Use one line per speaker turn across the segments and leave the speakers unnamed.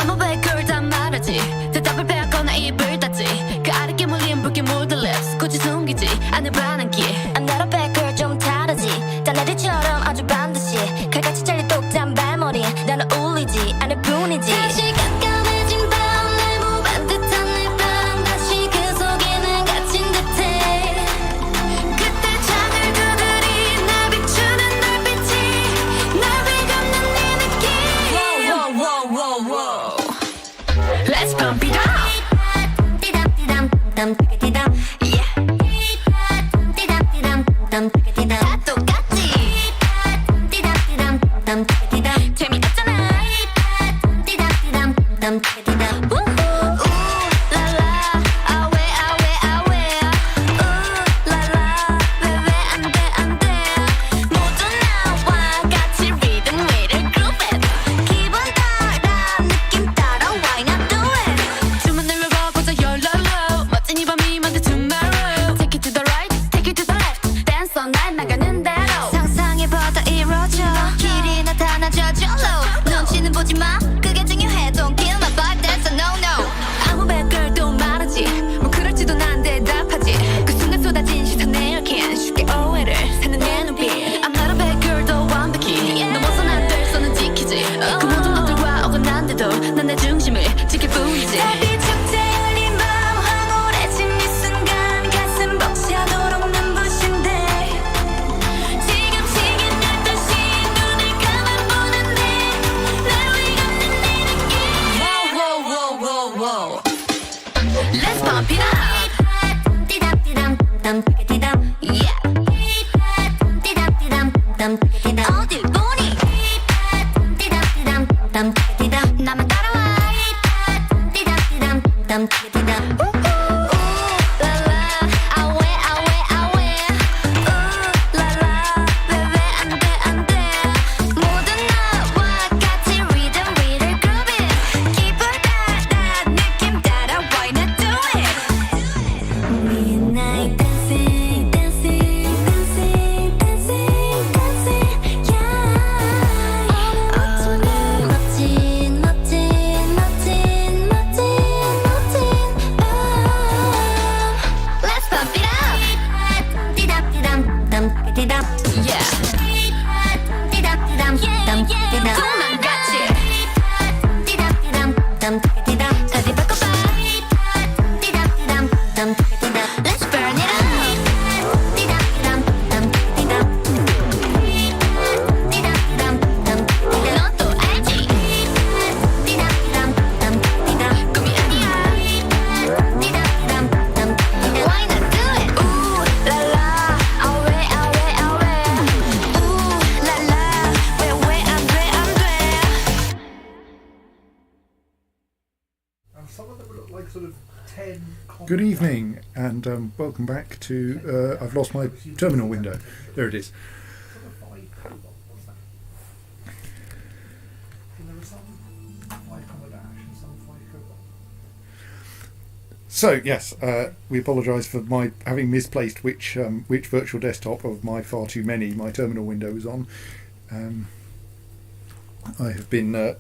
아무 왜 그걸 다 말하지 대답을 빼앗거나 입을 닫지 그 아래 깨물린 붉게 물든 lips 굳이 숨기지 않을 반항기 I'm not a bad girl 좀 다르지 딸내리처럼 아주 반드시 칼같이 잘린 똑단 발머리 나는 울리지 않을 뿐이지 다시 깜깜해진 밤 날 무반 듯한 내 방 다시 그 속에는 갇힌 듯해 그때 창을 두드린 날 비추는 눈빛이 날 비감는 네 느낌 Whoa, whoa, whoa, whoa, whoa. Let's pump it up Yeah 다 똑같지 재미없잖아 우라라 아왜 아왜 아왜 우라라 왜왜 안돼 안돼 모두 나와 같이 리듬 위를 그룹 it 기분 따라 느낌 따라 why not do it 주문을 외워보자 열랄라 멋진 이 밤이 만든 tomorrow Take it to the right take it to the left dance all night 나가는 대로 상상해봐도 이루어져 길이 나타나져 절로 눈치는 보지마 그게 중요해 Don't kill my vibe that's a no-no 아무 백걸도 말하지 뭐 그럴지도 난 대답하지 그 순간 쏟아진 시선 내 얽힌 쉽게 오해를 사는 내 눈빛 I'm not a bad girl도 완벽히 넘어선 안 될 선은 지키지 그 모든 것들과 어긋난데도 난 내 중심을 지킬 뿐이지 달빛 축제 열린 밤 황홀해진 이 순간 가슴 벅차도록 눈부신데 지금 시간 12시 눈을 감아 보는데 날 위감는 네 느낌 Whoa, whoa, whoa, whoa, whoa Let's pump it up Yeah 어딜 보니 나만 따라와 우라라 아왜 아왜 아왜 우라라 왜왜 안돼 안돼 모두 나와 같이 리듬 위를 그룹 it 기분 따라 느낌 따라 why not do it Midnight dancing dancing dancing dancing dancing yeah 멋진 멋진 멋진 멋진 Let's pump it up Yeah 꿈만 같이 다시 바꿔봐 Let's burn it up 넌 또 알지 꿈이 아니야 Why not do it 우라라 아왜 아왜 아왜 우라라 왜왜 안돼 안돼
And some of them look like sort of 10
Good evening and welcome back to I've lost my terminal window. There it is.
sort of 5 cobalt. What's that? And there are some 5 cobalt ash and some 5 cobalt.
So yes, we apologise for my having misplaced which virtual desktop of my far too many my terminal window is on. I have been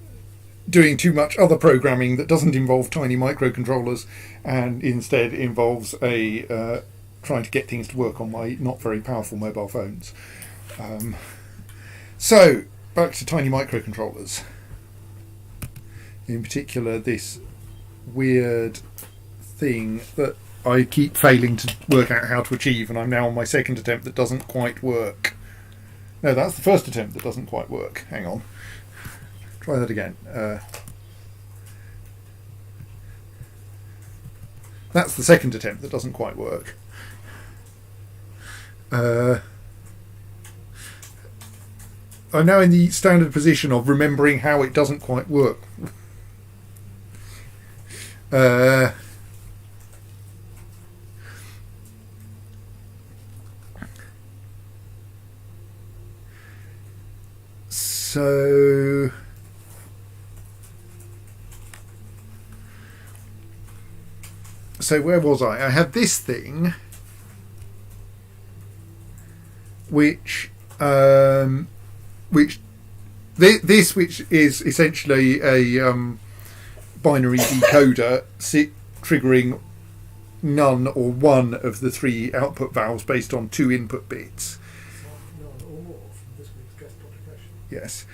doing too much other programming that doesn't involve tiny microcontrollers and instead involves a trying to get things to work on my not very powerful mobile phones. So back to tiny microcontrollers. In particular, this weird thing that I keep failing to work out how to achieve, and I'm now on my second attempt that doesn't quite work. No, that's the first attempt that doesn't quite work. Hang on. Try that again. That's the second attempt that doesn't quite work. I'm now in the standard position of remembering how it doesn't quite work. So where was I? I had this thing, which is essentially a binary decoder triggering none or one of the 3 output valves based on 2 input bits.
None or more from this week's guest publication.
Yes.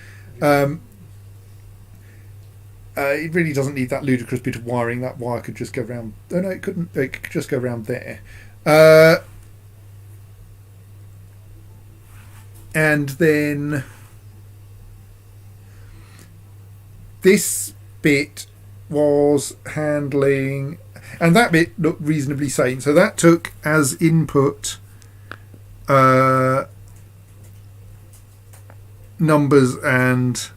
It really doesn't need that ludicrous bit of wiring. That wire could just go around. Oh no, it couldn't. It could just go around there. And then this bit was handling, and that bit looked reasonably sane. So that took as input numbers and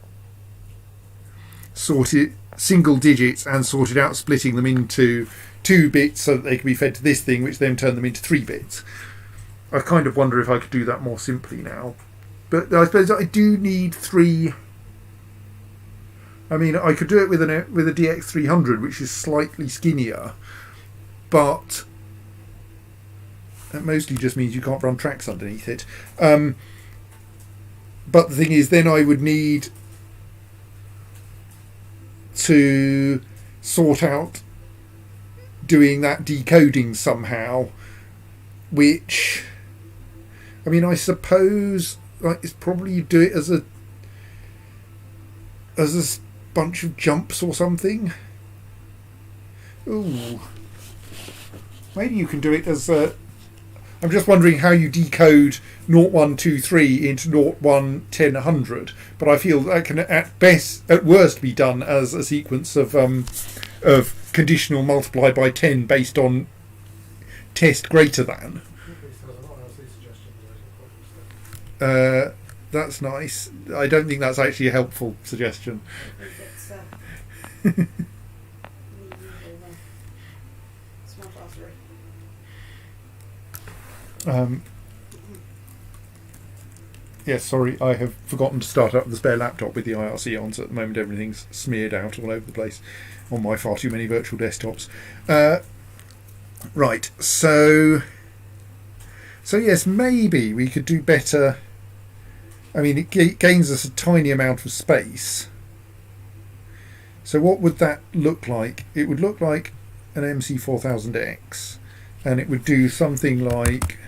sorted single digits and sorted out splitting them into 2 bits so that they could be fed to this thing, which then turned them into 3 bits. I kind of wonder if I could do that more simply now. But I suppose I do need 3. I mean, I could do it with a DX300, which is slightly skinnier, but that mostly just means you can't run tracks underneath it. But the thing is, then I would need to sort out doing that decoding somehow, which, I mean, I suppose it's probably you do it as a bunch of jumps or something. Ooh, maybe you can do it as a. I'm just wondering how you decode 0123 into 01 10 100, but I feel that can at worst be done as a sequence of conditional multiplied by 10 based on test greater than. That's nice. I don't think that's actually a helpful suggestion. Yes, sorry, I have forgotten to start up the spare laptop with the IRC on, so at the moment everything's smeared out all over the place on my far too many virtual desktops. Right, so yes, maybe we could do better. I mean, it gains us a tiny amount of space. So what would that look like? It would look like an MC4000X, and it would do something like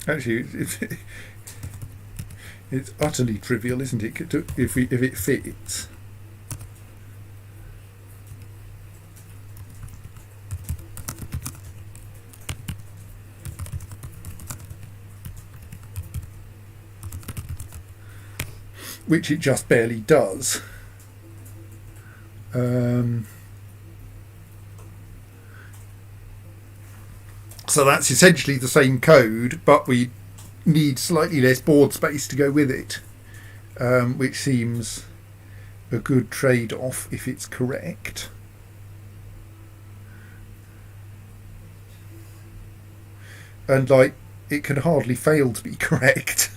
actually, it's utterly trivial, isn't it? If it fits. Which it just barely does. So that's essentially the same code, but we need slightly less board space to go with it, which seems a good trade-off if it's correct. And like, it can hardly fail to be correct.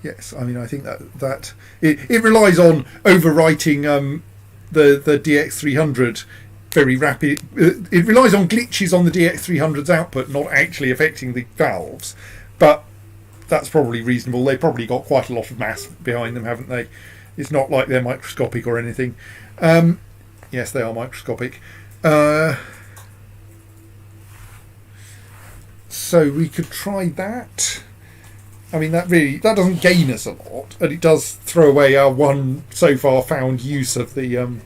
Yes, I mean, I think that it relies on overwriting the DX300 very rapid. It relies on glitches on the DX300's output, not actually affecting the valves, but that's probably reasonable. They've probably got quite a lot of mass behind them, haven't they? It's not like they're microscopic or anything. Yes, they are microscopic. So we could try that. I mean, that doesn't gain us a lot, and it does throw away our one so far found use of the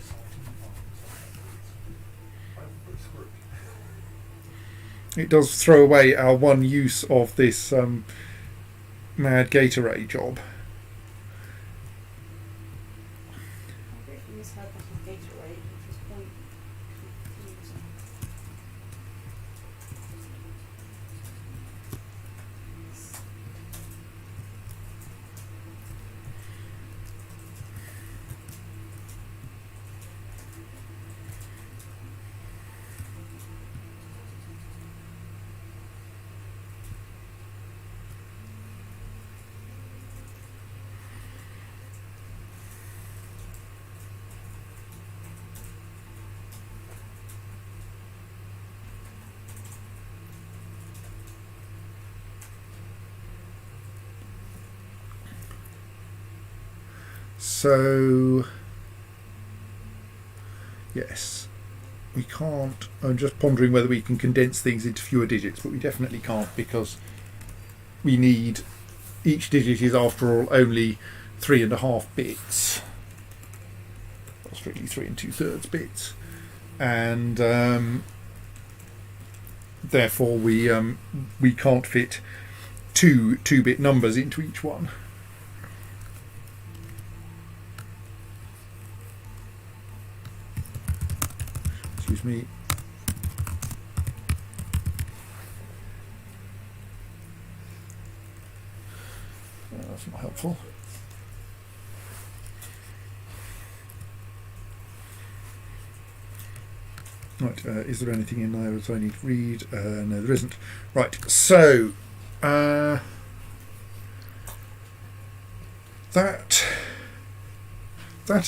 it does throw away our one use of this mad gate array job. So yes, we can't. I'm just pondering whether we can condense things into fewer digits, but we definitely can't, because we need, each digit is after all only 3.5 bits, or strictly 3 2/3 bits, and therefore we can't fit two 2-bit numbers into each one. Excuse me. That's not helpful. Right, is there anything in there that I need to read? No, there isn't. Right, so that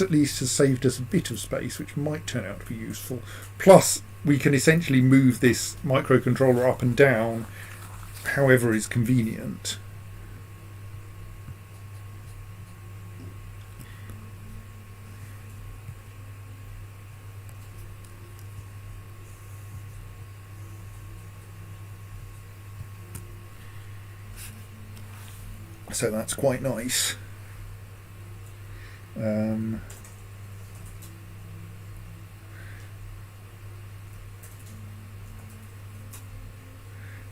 at least has saved us a bit of space, which might turn out to be useful. Plus, we can essentially move this microcontroller up and down however is convenient. So that's quite nice.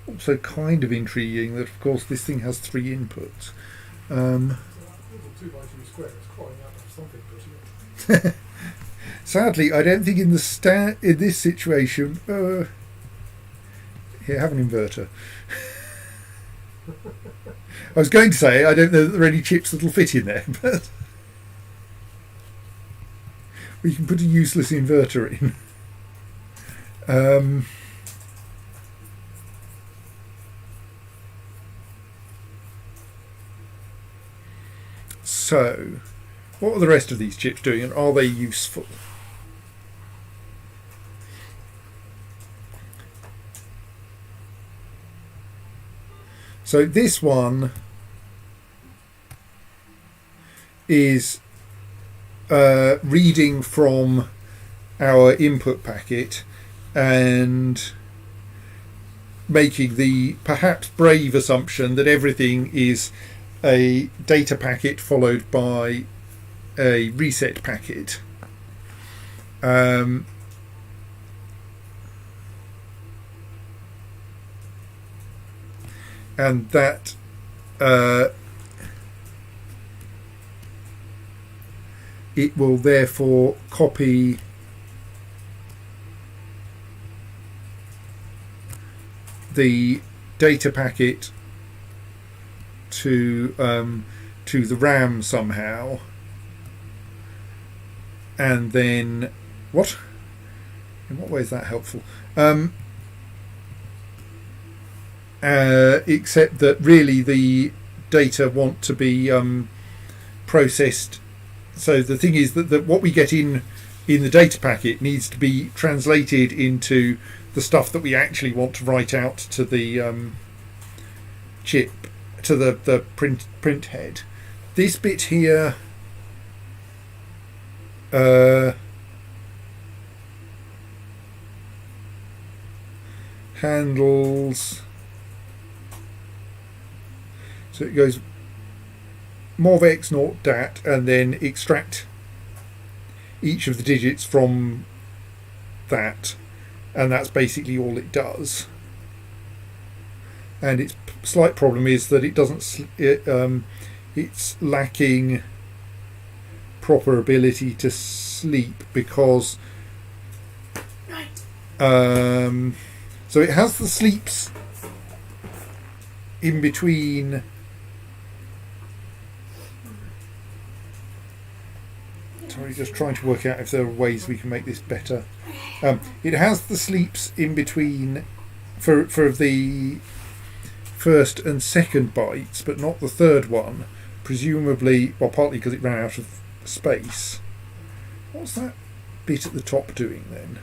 Also kind of intriguing that, of course, this thing has 3 inputs.
So that little 2x2 square is crying out for something, doesn't it?
Sadly, I don't think in this situation. Here, have an inverter. I was going to say I don't know that there are any chips that'll fit in there, but we can put a useless inverter in. So, what are the rest of these chips doing, and are they useful? So this one is reading from our input packet and making the perhaps brave assumption that everything is a data packet followed by a reset packet. And that it will therefore copy the data packet to the RAM somehow, and then what? In what way is that helpful? Except that really the data want to be processed. So the thing is that what we get in the data packet needs to be translated into the stuff that we actually want to write out to the chip, to the print head. This bit here handles. So it goes mov x naught dat and then extract each of the digits from that, and that's basically all it does. And its slight problem is that it doesn't. It's lacking proper ability to sleep because. So it has the sleeps in between. Sorry, just trying to work out if there are ways we can make this better. It has the sleeps in between for the first and second bytes, but not the third one. Presumably, well, partly because it ran out of space. What's that bit at the top doing then?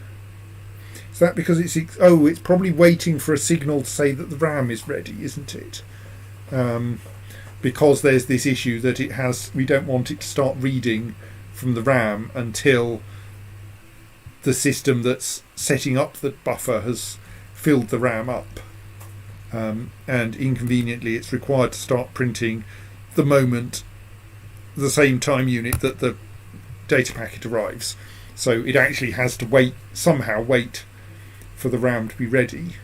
Is that because it's probably waiting for a signal to say that the RAM is ready, isn't it? because there's this issue that we don't want it to start reading from the RAM until the system that's setting up the buffer has filled the RAM up. And inconveniently, it's required to start printing the same time unit that the data packet arrives. So it actually has to somehow wait for the RAM to be ready.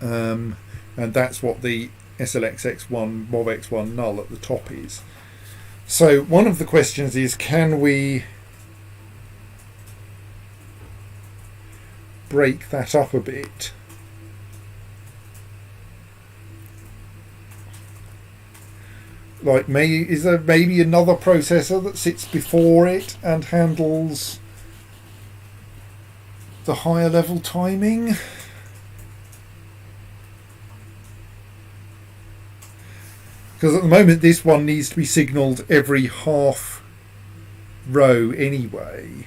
And that's what the SLX-X1 MOV-X1 null at the top is. So one of the questions is, can we break that up a bit? Like, is there maybe another processor that sits before it and handles the higher level timing? Because at the moment this one needs to be signalled every half row anyway.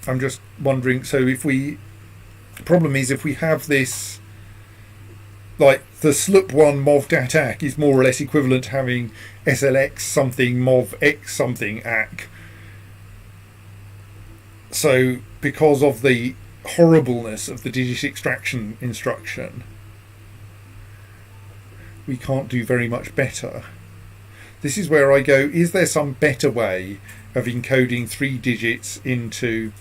I'm just wondering, so the problem is if we have this, like the SLUP1 MOV DAT-AC is more or less equivalent to having SLX something MOV X something AC. So because of the horribleness of the digit extraction instruction, we can't do very much better. This is where I go, is there some better way of encoding 3 digits into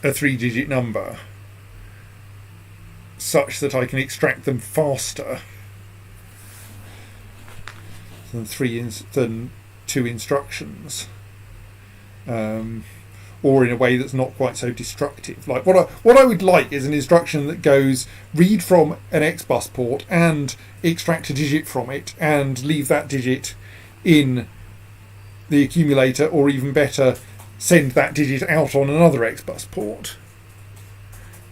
a 3-digit number such that I can extract them faster than 2 instructions, or in a way that's not quite so destructive. Like what I would like is an instruction that goes read from an XBus port and extract a digit from it and leave that digit in the accumulator, or even better, send that digit out on another XBus port.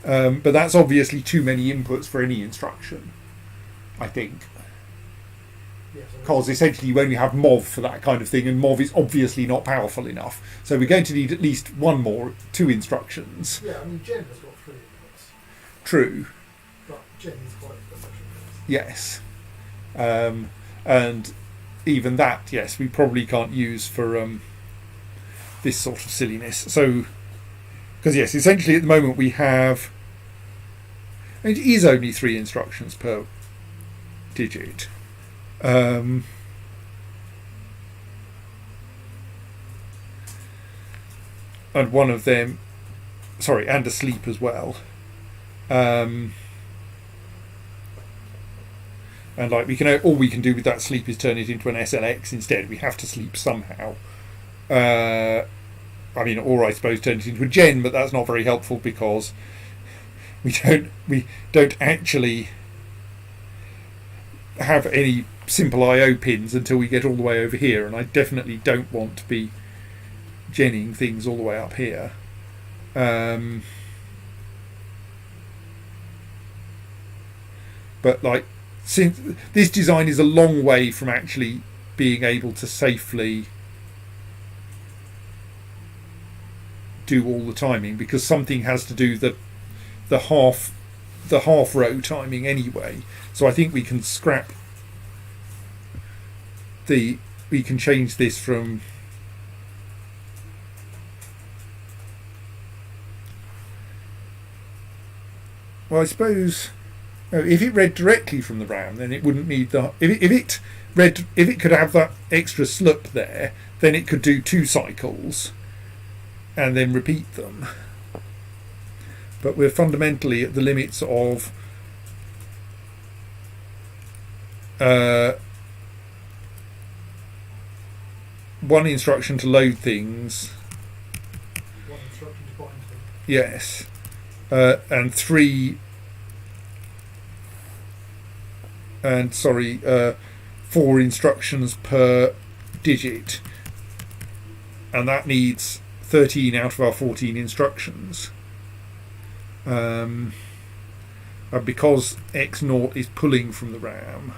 But that's obviously too many inputs for any instruction, I think. Because essentially you only have MOV for that kind of thing, and MOV is obviously not powerful enough. So we're going to need at least 2 instructions.
Yeah, I mean, Gen has got 3 inputs.
True.
But Gen is quite a special case.
Yes. And even that, yes, we probably can't use for this sort of silliness. So, because yes, essentially at the moment we have, it is only 3 instructions per digit. And one of them, and a sleep as well. And like all we can do with that sleep is turn it into an SLX instead. We have to sleep somehow. Or I suppose turn it into a gen, but that's not very helpful because we don't actually have any simple I/O pins until we get all the way over here, and I definitely don't want to be genning things all the way up here. But like, since this design is a long way from actually being able to safely do all the timing, because something has to do the half row timing anyway. So I think we can we can change this from I suppose if it read directly from the RAM, then it wouldn't need if it could have that extra SLUP there, then it could do 2 cycles and then repeat them. But we're fundamentally at the limits of one instruction to load things.
One instruction to bind them.
Yes. And 4 instructions per digit. And that needs 13 out of our 14 instructions. because X0 is pulling from the RAM,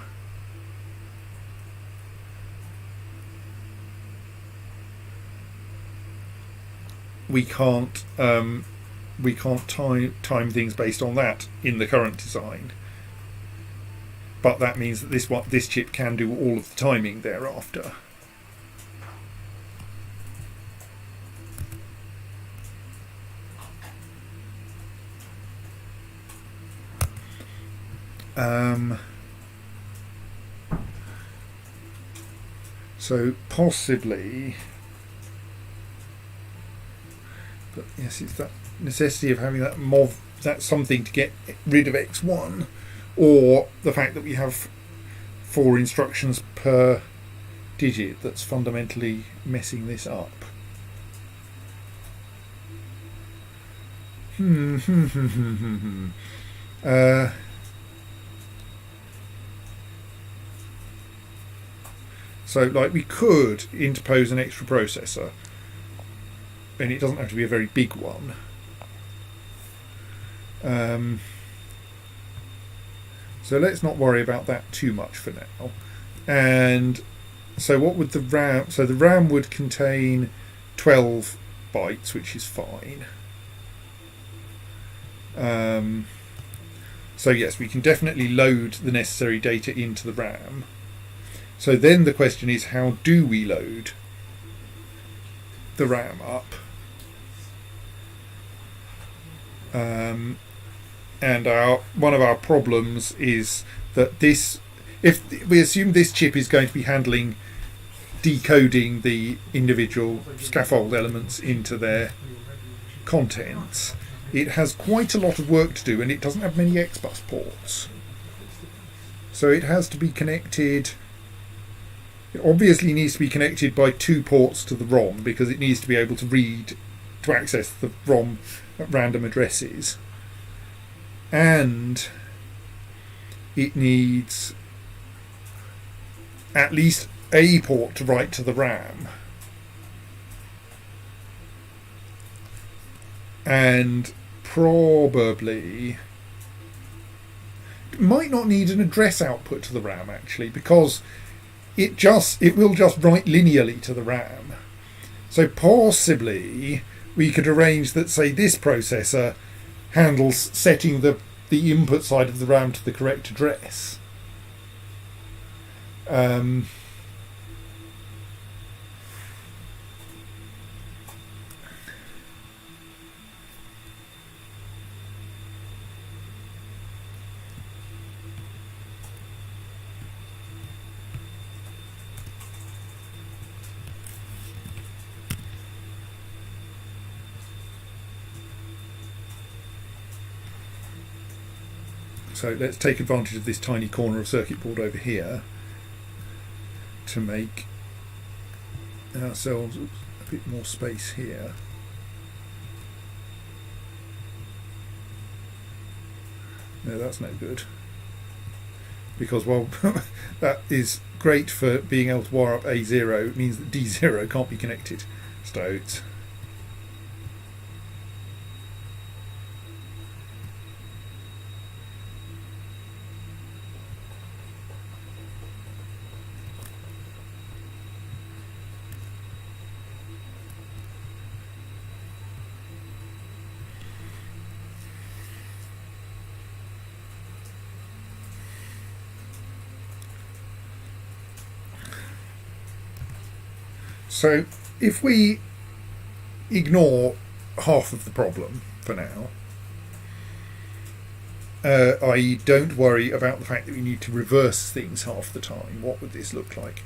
we can't time things based on that in the current design. But that means that this chip can do all of the timing thereafter. So possibly, but yes, it's that necessity of having that something to get rid of X1, or the fact that we have 4 instructions per digit that's fundamentally messing this up. So, like, we could interpose an extra processor, and it doesn't have to be a very big one. So let's not worry about that too much for now. And so what would the RAM... So the RAM would contain 12 bytes, which is fine. So yes, we can definitely load the necessary data into the RAM. So then the question is, how do we load the RAM up? And one of our problems is that if we assume this chip is going to be handling decoding the individual scaffold elements into their contents, it has quite a lot of work to do, and it doesn't have many X-bus ports. So it has to be connected. It obviously needs to be connected by 2 ports to the ROM, because it needs to be able to access the ROM at random addresses. And it needs at least a port to write to the RAM. And probably might not need an address output to the RAM, actually, because it will just write linearly to the RAM. So possibly we could arrange that, say, this processor handles setting the input side of the RAM to the correct address. So let's take advantage of this tiny corner of circuit board over here to make ourselves a bit more space here. No, that's no good. Because, well, that is great for being able to wire up A0. It means that D0 can't be connected. So it's... So if we ignore half of the problem for now, i.e. don't worry about the fact that we need to reverse things half the time, what would this look like?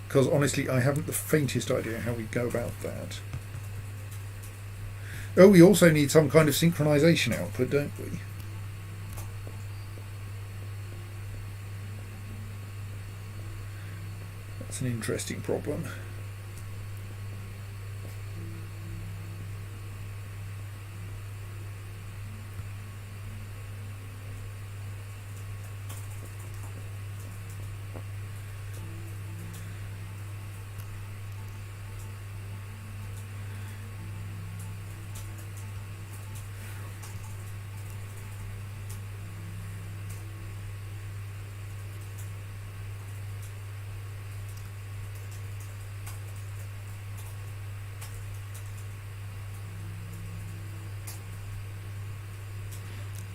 Because honestly, I haven't the faintest idea how we go about that. Oh, we also need some kind of synchronization output, don't we? That's an interesting problem.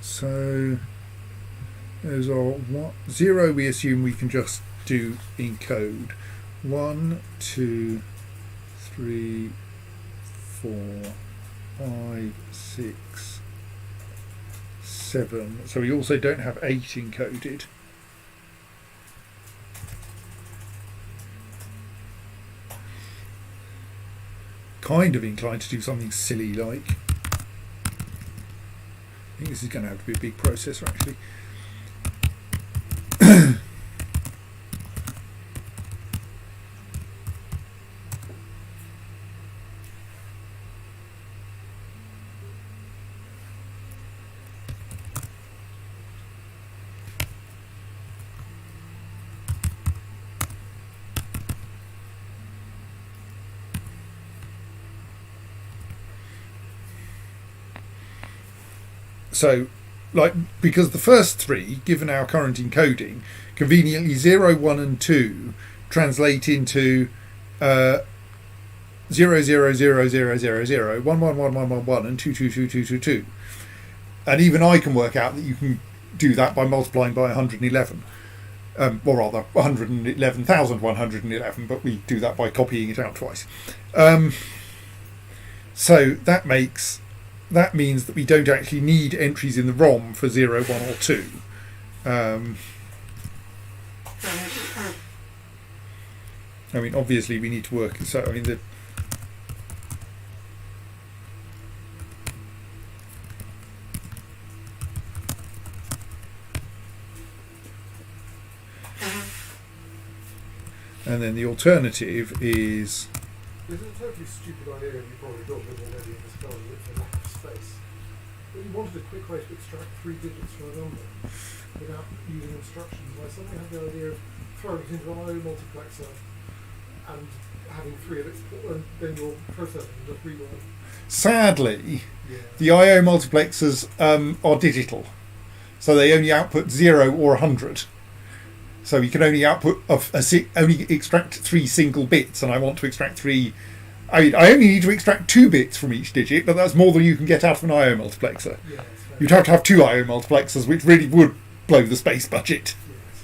So those are what 0 we assume we can just do in code. 1, 2, 3, 4, 5, 6, 7. So we also don't have 8 encoded. Kind of inclined to do something silly like, I think this is going to have to be a big processor actually. So, like, because the first 3, given our current encoding, conveniently 0, 1 and 2 translate into 0, 0, 0, 0, 0, 0, 1, 1, 1, 1, 1, 1 and 2, 2, 2, 2, 2, 2. And even I can work out that you can do that by multiplying by 111. Or rather, 111,111, but we do that by copying it out twice. So that means that we don't actually need entries in the ROM for 0, 1 or 2. I mean, obviously we need to work, so I mean and then the alternative is...
This is a totally stupid idea, and you probably got it already in this code, it's a lack of space. But you wanted a quick way to extract 3 digits from a number without using instructions. I suddenly had the idea of throwing it into an IO multiplexer and having 3 of its, and then your processor can just read all.
Sadly, the IO multiplexers are digital, so they only output 0 or 100. So you can only output only extract 3 single bits, and I want to extract 3. I mean, I only need to extract 2 bits from each digit, but that's more than you can get out of an IO multiplexer.
Yeah,
You'd have to have 2 IO multiplexers, which really would blow the space budget.
yes.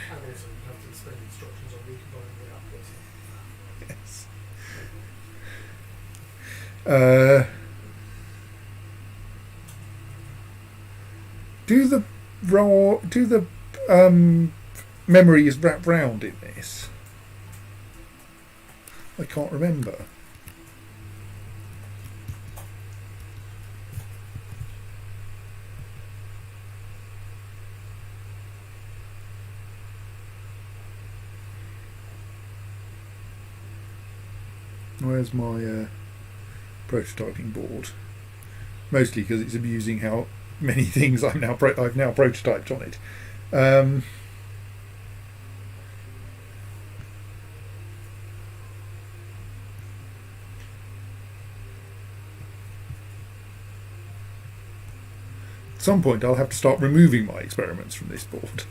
And also you have to spend instructions on recombining the outputs.
Yes. Do the memories wrap round in this? I can't remember. Where's my prototyping board? Mostly because it's amusing how many things I've now prototyped on it. At some point I'll have to start removing my experiments from this board.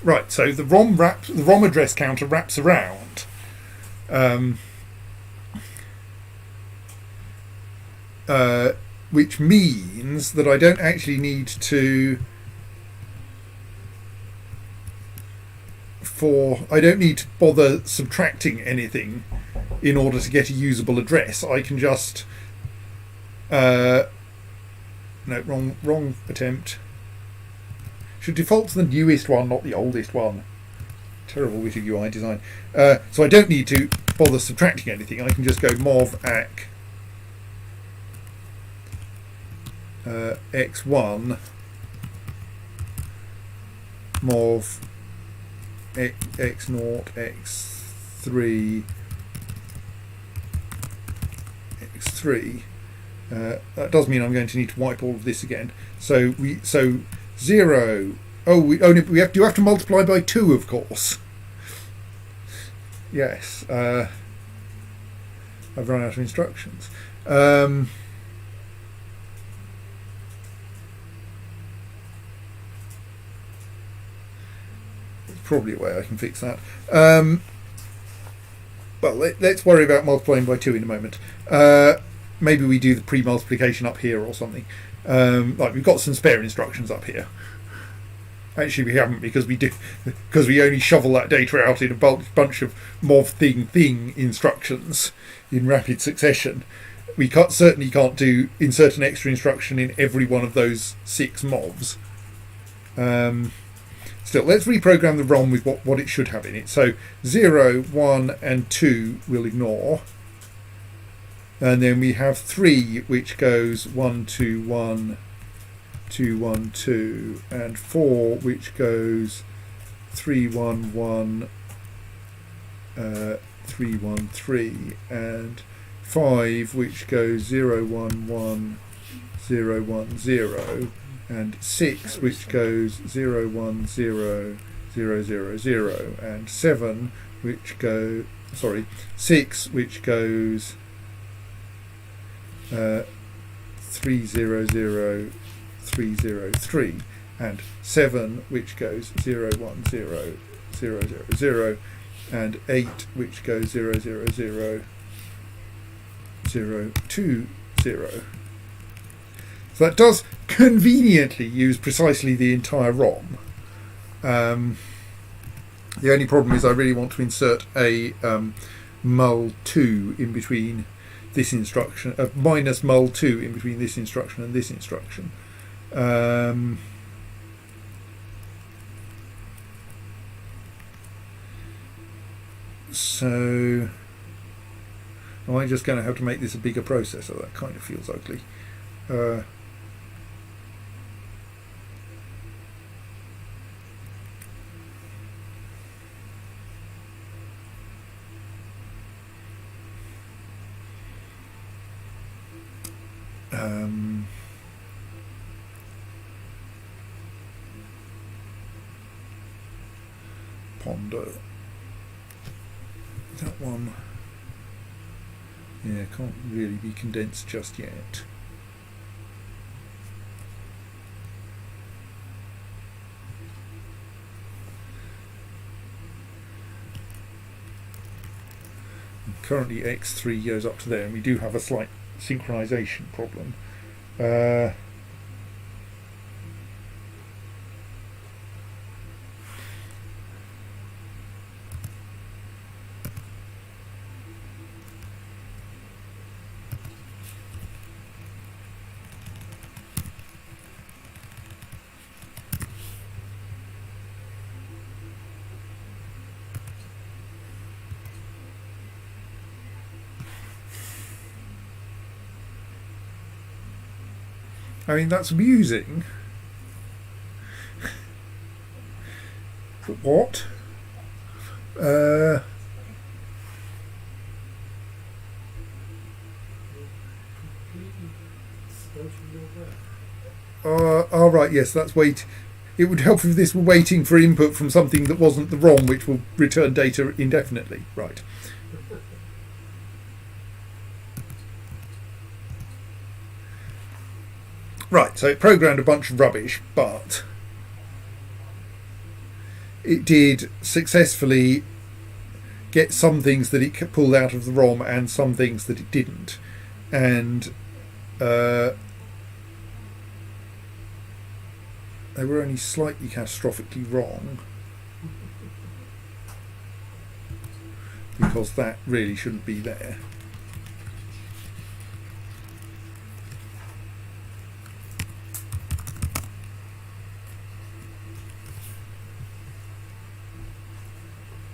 Right, so the ROM address counter wraps around. Which means that I don't actually need to bother subtracting anything in order to get a usable address. I can just no, wrong attempt. Should default to the newest one, not the oldest one. Terrible bit of UI design. So I don't need to bother subtracting anything. I can just go mov ac x1 mov x0 x3 x3. That does mean I'm going to need to wipe all of this again. So 0. You have to multiply by 2, of course. Yes. I've run out of instructions. Probably a way I can fix that. Well, let's worry about multiplying by 2 in a moment. Maybe we do the pre-multiplication up here or something. Like we've got some spare instructions up here. Actually, we haven't because we only shovel that data out in a bunch of mov thing instructions in rapid succession. We certainly can't insert an extra instruction in every one of those 6 mobs. Still, let's reprogram the ROM with what it should have in it. So 0, 1 and 2 we'll ignore. And then we have 3 which goes 1, 2, 1, 2, 1, 2 and 4 which goes 3, 1, 1, 3, 1, 3 and 5 which goes 0, 1, 1, 0, 1, 0 and 6 which goes 0, 1, 0, 0, 0, 0 and 7 which go 6 which goes 3, 0, 0, 3, 0, 3 and 7 which goes 0, 1, 0, 0, 0, 0 and 8 which goes 0, 0, 0, 0, 2, 0. So that does conveniently use precisely the entire ROM. The only problem is I really want to insert a mul2 in between this instruction, minus mul2 in between this instruction and this instruction. So am I just going to have to make this a bigger processor? That kind of feels ugly. Ponder. That one, yeah, can't really be condensed just yet. Currently X3 goes up to there, and we do have a slight synchronization problem. I mean, that's amusing. But what? Oh, right, yes, that's wait. It would help if this were waiting for input from something that wasn't the ROM, which will return data indefinitely. Right. Right, so it programmed a bunch of rubbish, but it did successfully get some things that it pulled out of the ROM and some things that it didn't. And they were only slightly catastrophically wrong, because that really shouldn't be there.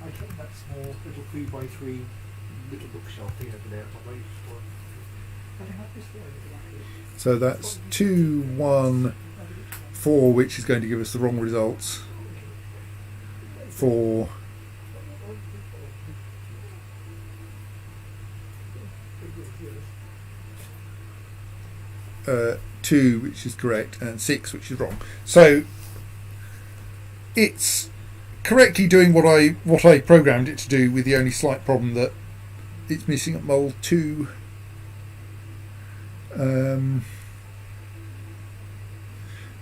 I think that small little 3x3 little bookshelf thing over there.
So that's 2, 1, 4, which is going to give us the wrong results. 4, 2, which is correct, and 6, which is wrong. So it's correctly doing what I programmed it to do, with the only slight problem that it's missing at mole 2. And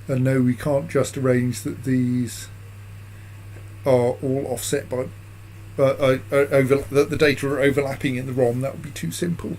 no, we can't just arrange that these are all offset by that the data are overlapping in the ROM. That would be too simple.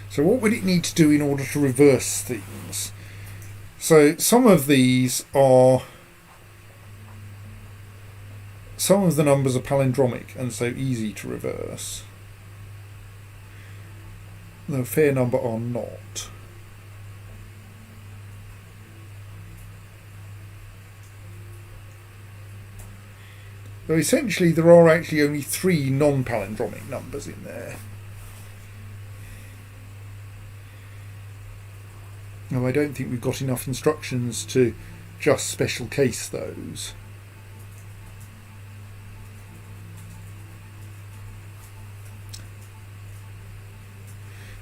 So what would it need to do in order to reverse things? So some of the numbers are palindromic and so easy to reverse. Though a fair number are not. So essentially there are actually only 3 non-palindromic numbers in there. No, I don't think we've got enough instructions to just special case those.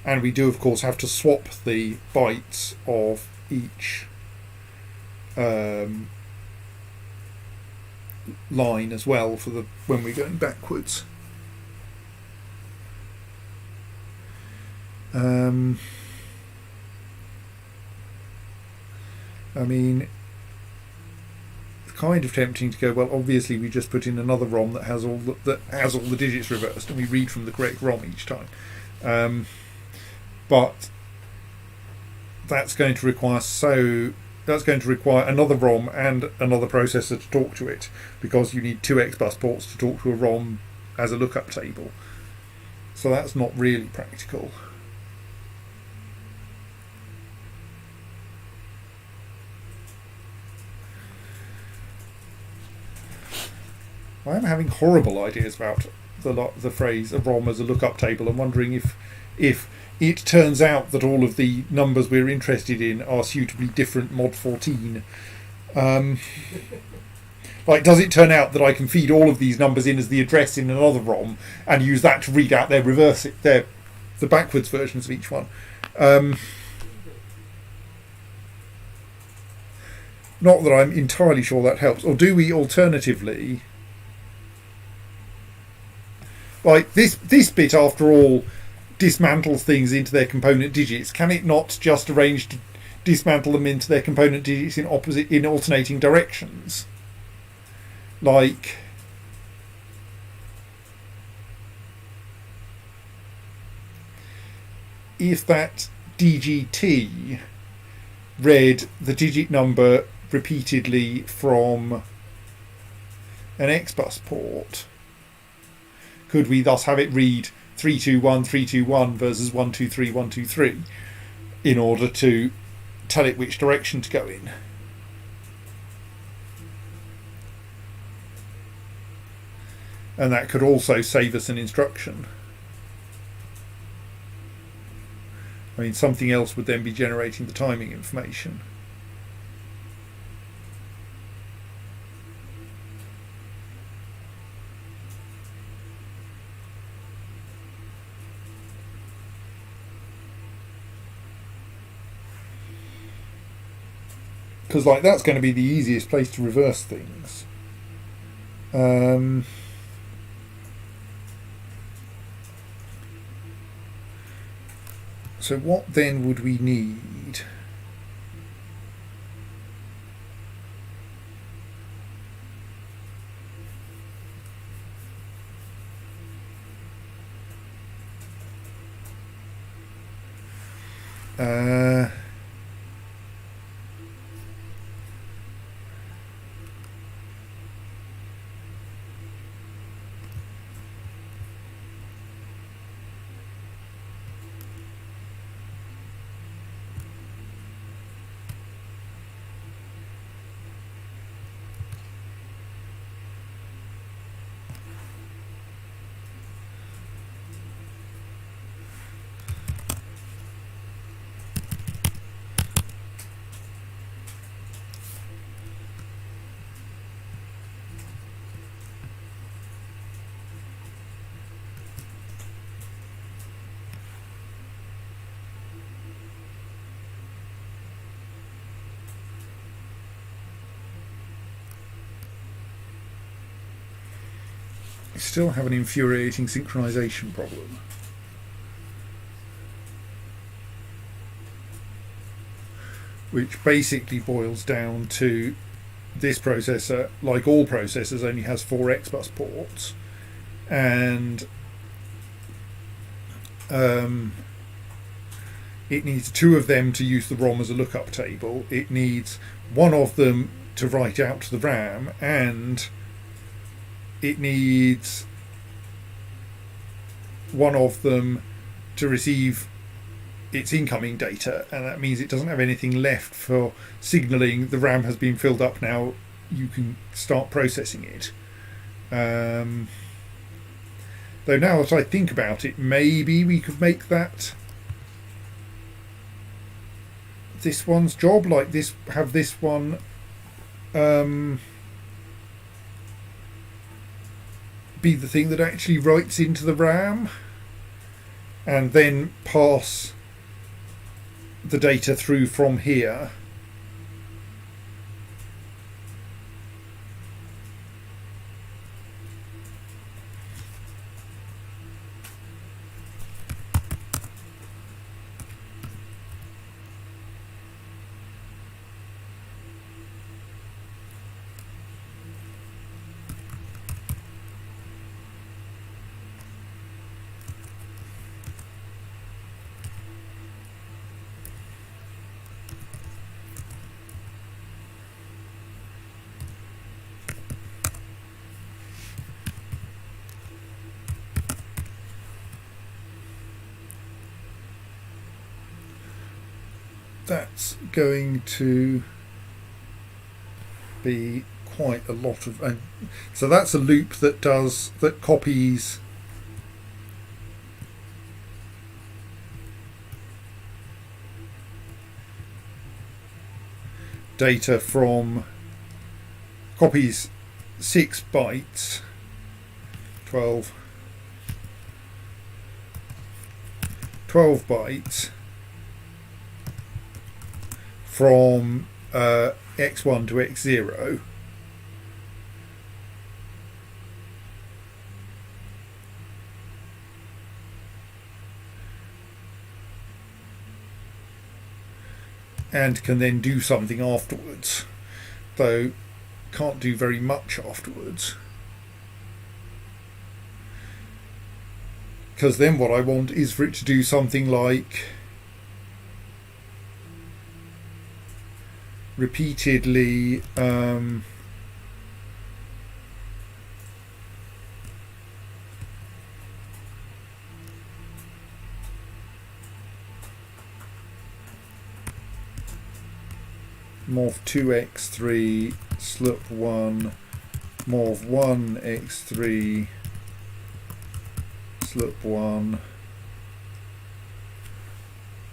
And we do, of course, have to swap the bytes of each line as well for the when we're going backwards. I mean, it's kind of tempting to go, well, obviously we just put in another ROM that has all the digits reversed, and we read from the correct ROM each time. But that's going to require another ROM and another processor to talk to it, because you need 2 XBus ports to talk to a ROM as a lookup table. So that's not really practical. I am having horrible ideas about the phrase a ROM as a lookup table, and wondering if it turns out that all of the numbers we're interested in are suitably different mod 14. Like, does it turn out that I can feed all of these numbers in as the address in another ROM and use that to read out the backwards versions of each one? Not that I'm entirely sure that helps. Or do we alternatively, like this bit, after all, dismantles things into their component digits? Can it not just arrange to dismantle them into their component digits in alternating directions? Like, if that DGT read the digit number repeatedly from an XBus port, could we thus have it read 321 321 versus 123 123 in order to tell it which direction to go in? And that could also save us an instruction. I mean, something else would then be generating the timing information. Because, like, that's going to be the easiest place to reverse things. So what then would we need? I still have an infuriating synchronization problem. Which basically boils down to this processor, like all processors, only has 4 X-bus ports, and it needs 2 of them to use the ROM as a lookup table. It needs 1 of them to write out to the RAM, and it needs 1 of them to receive its incoming data, and that means it doesn't have anything left for signalling the RAM has been filled up now, you can start processing it. Though now that I think about it, maybe we could make that this one's job, like this, have this one be the thing that actually writes into the RAM and then pass the data through from here. That's going to be quite a lot of, so that's a loop that copies data from, copies 6 bytes, 12 bytes from x1 to x0, and can then do something afterwards, though can't do very much afterwards, because then what I want is for it to do something like repeatedly morph 2x3 slip 1 morph 1x3 slip 1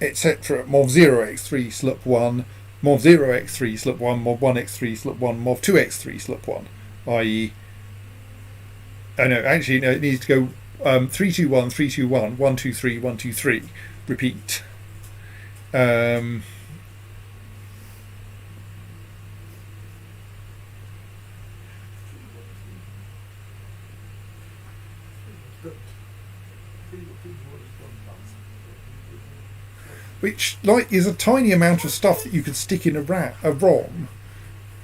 etc. morph 0x3 slip 1 morph 0x3 slip 1 morph 1x3 slip 1 morph 2x3 slip 1, i.e. oh no, actually no, it needs to go 3 2 1 3 2 1 1 2 3 1 2 3 repeat. Which, like, is a tiny amount of stuff that you could stick in a ROM,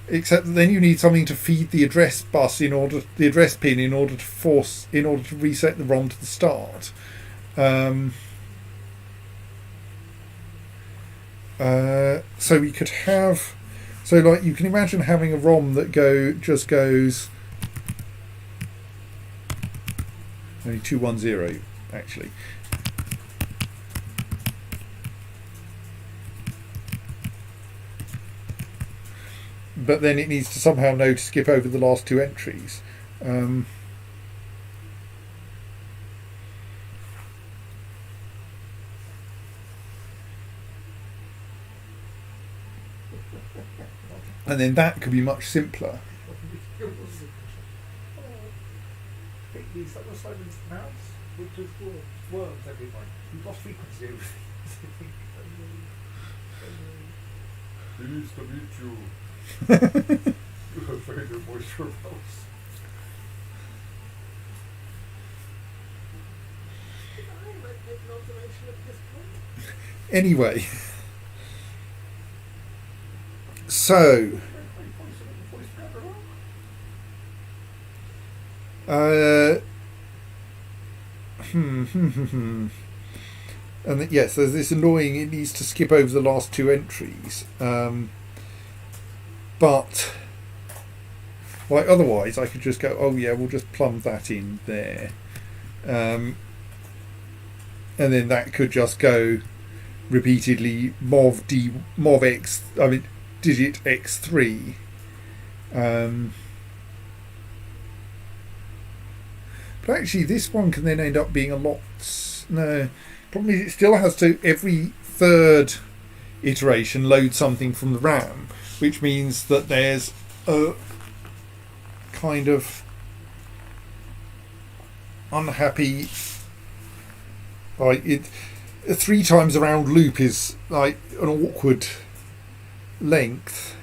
except that then you need something to feed the address bus the address pin in order to reset the ROM to the start. So we could have, so like you can imagine having a ROM that just goes only 210 actually. But then it needs to somehow know to skip over the last 2 entries. And then that could be much simpler.
These that were Simon's mouse, which is worms, everybody. We've lost frequency. Pleased to meet you. You have very good voice for a mouse. take an observation at this point?
Anyway, so and yes, there's this annoying. It needs to skip over the last two entries, but like otherwise, I could just go. Oh yeah, we'll just plumb that in there, and then that could just go repeatedly. Mov x. I mean, digit x3. But actually, this one can then end up being a lot. No, problem is it still has to every third iteration load something from the RAM, which means that there's a kind of unhappy. Like it, a 3 times around loop is like an awkward length.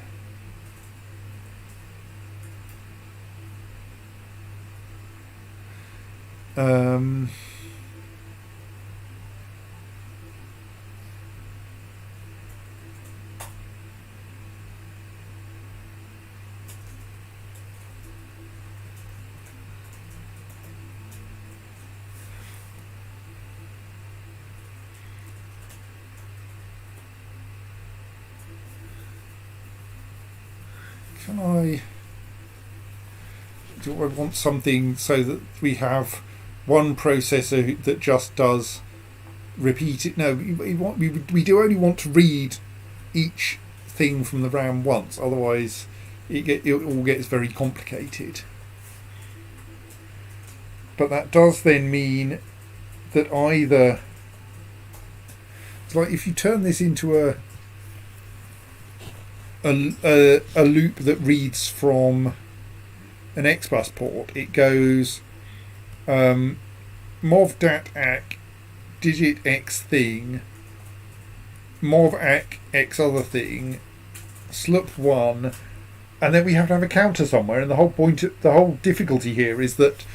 Do I want something so that we have one processor that just does repeat it? No, we do only want to read each thing from the RAM once, otherwise it all gets very complicated. But that does then mean that either it's like if you turn this into a loop that reads from an XBus port, it goes mov dat ac digit x thing, mov ac x other thing, slup 1, and then we have to have a counter somewhere. And the whole difficulty here is that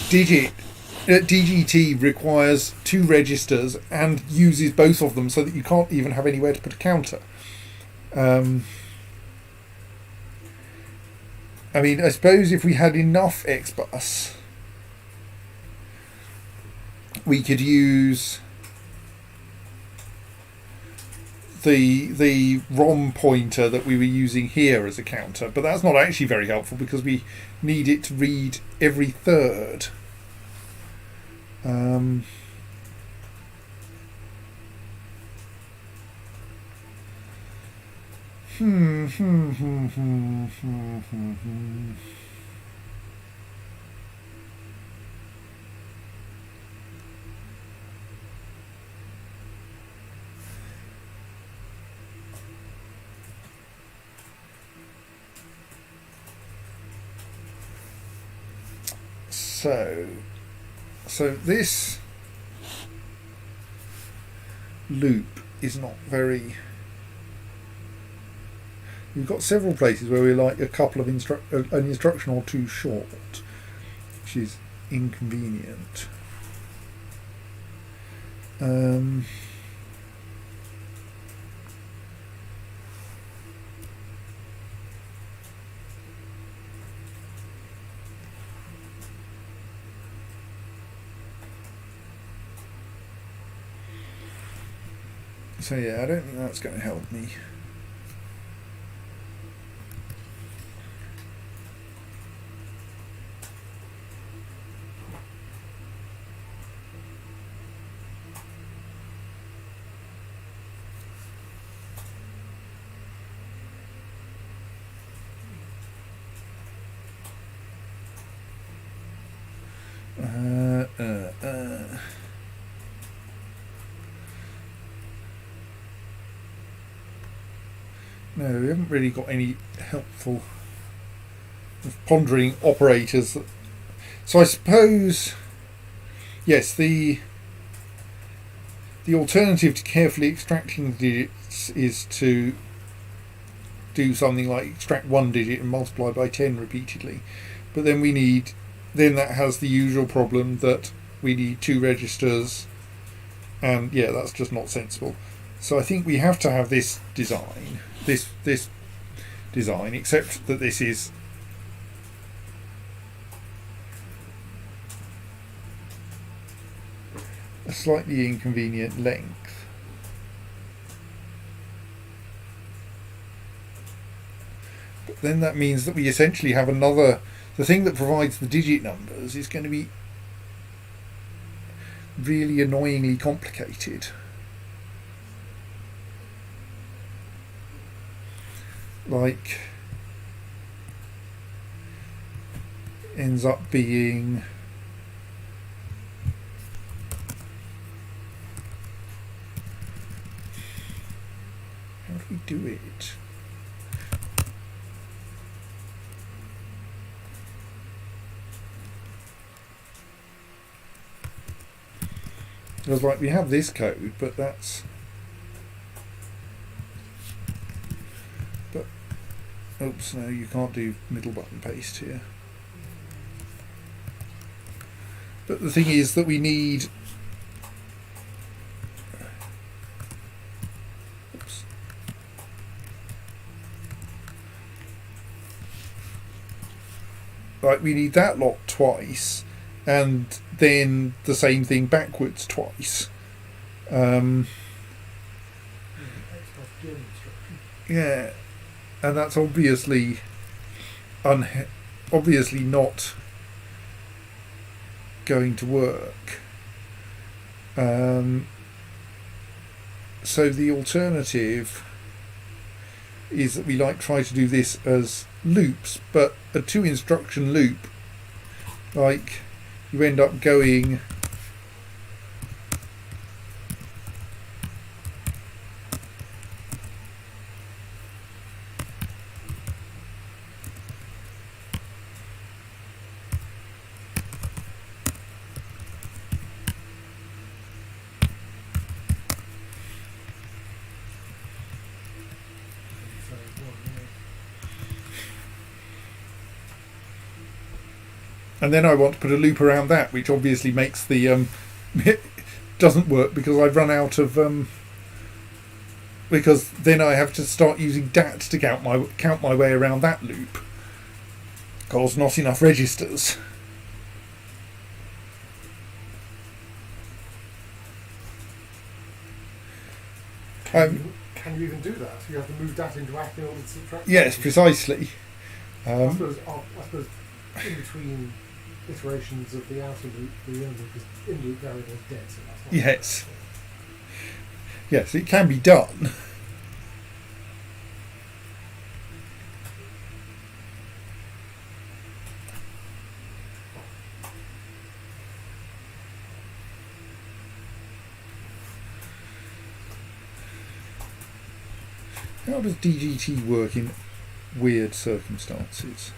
DGT requires 2 registers and uses both of them, so that you can't even have anywhere to put a counter. I mean, I suppose if we had enough XBus, we could use the ROM pointer that we were using here as a counter, but that's not actually very helpful because we need it to read every third. So this loop is not very. We've got several places where we're like a couple of an instruction or 2 short, which is inconvenient. So yeah, I don't think that's going to help me. No, we haven't really got any helpful pondering operators. So I suppose, yes, the alternative to carefully extracting digits is to do something like extract 1 digit and multiply by 10 repeatedly. But then that has the usual problem that we need 2 registers And yeah, that's just not sensible. So I think we have to have this design, this design, except that this is a slightly inconvenient length. But then that means that we essentially have another, the thing that provides the digit numbers is going to be really annoyingly complicated. Like, ends up being how do we do it? Because like we have this code, but that's oops, no, you can't do middle button paste here. But the thing is that we need oops. Like we need that lot twice, and then the same thing backwards twice. Yeah, and that's obviously obviously not going to work. So the alternative is that we try to do this as loops, but a 2 instruction loop, like you end up going and then I want to put a loop around that, which obviously makes the it doesn't work because I've run out of because then I have to start using dat to count my way around that loop because not enough registers.
Can you even do that? You have to move dat into ACK in order to subtract.
Yes, precisely.
I suppose in between iterations of the outer loop, the inner loop is in loop variable is dead, so that's not
Yes. Yes, it can be done. How does DGT work in weird circumstances?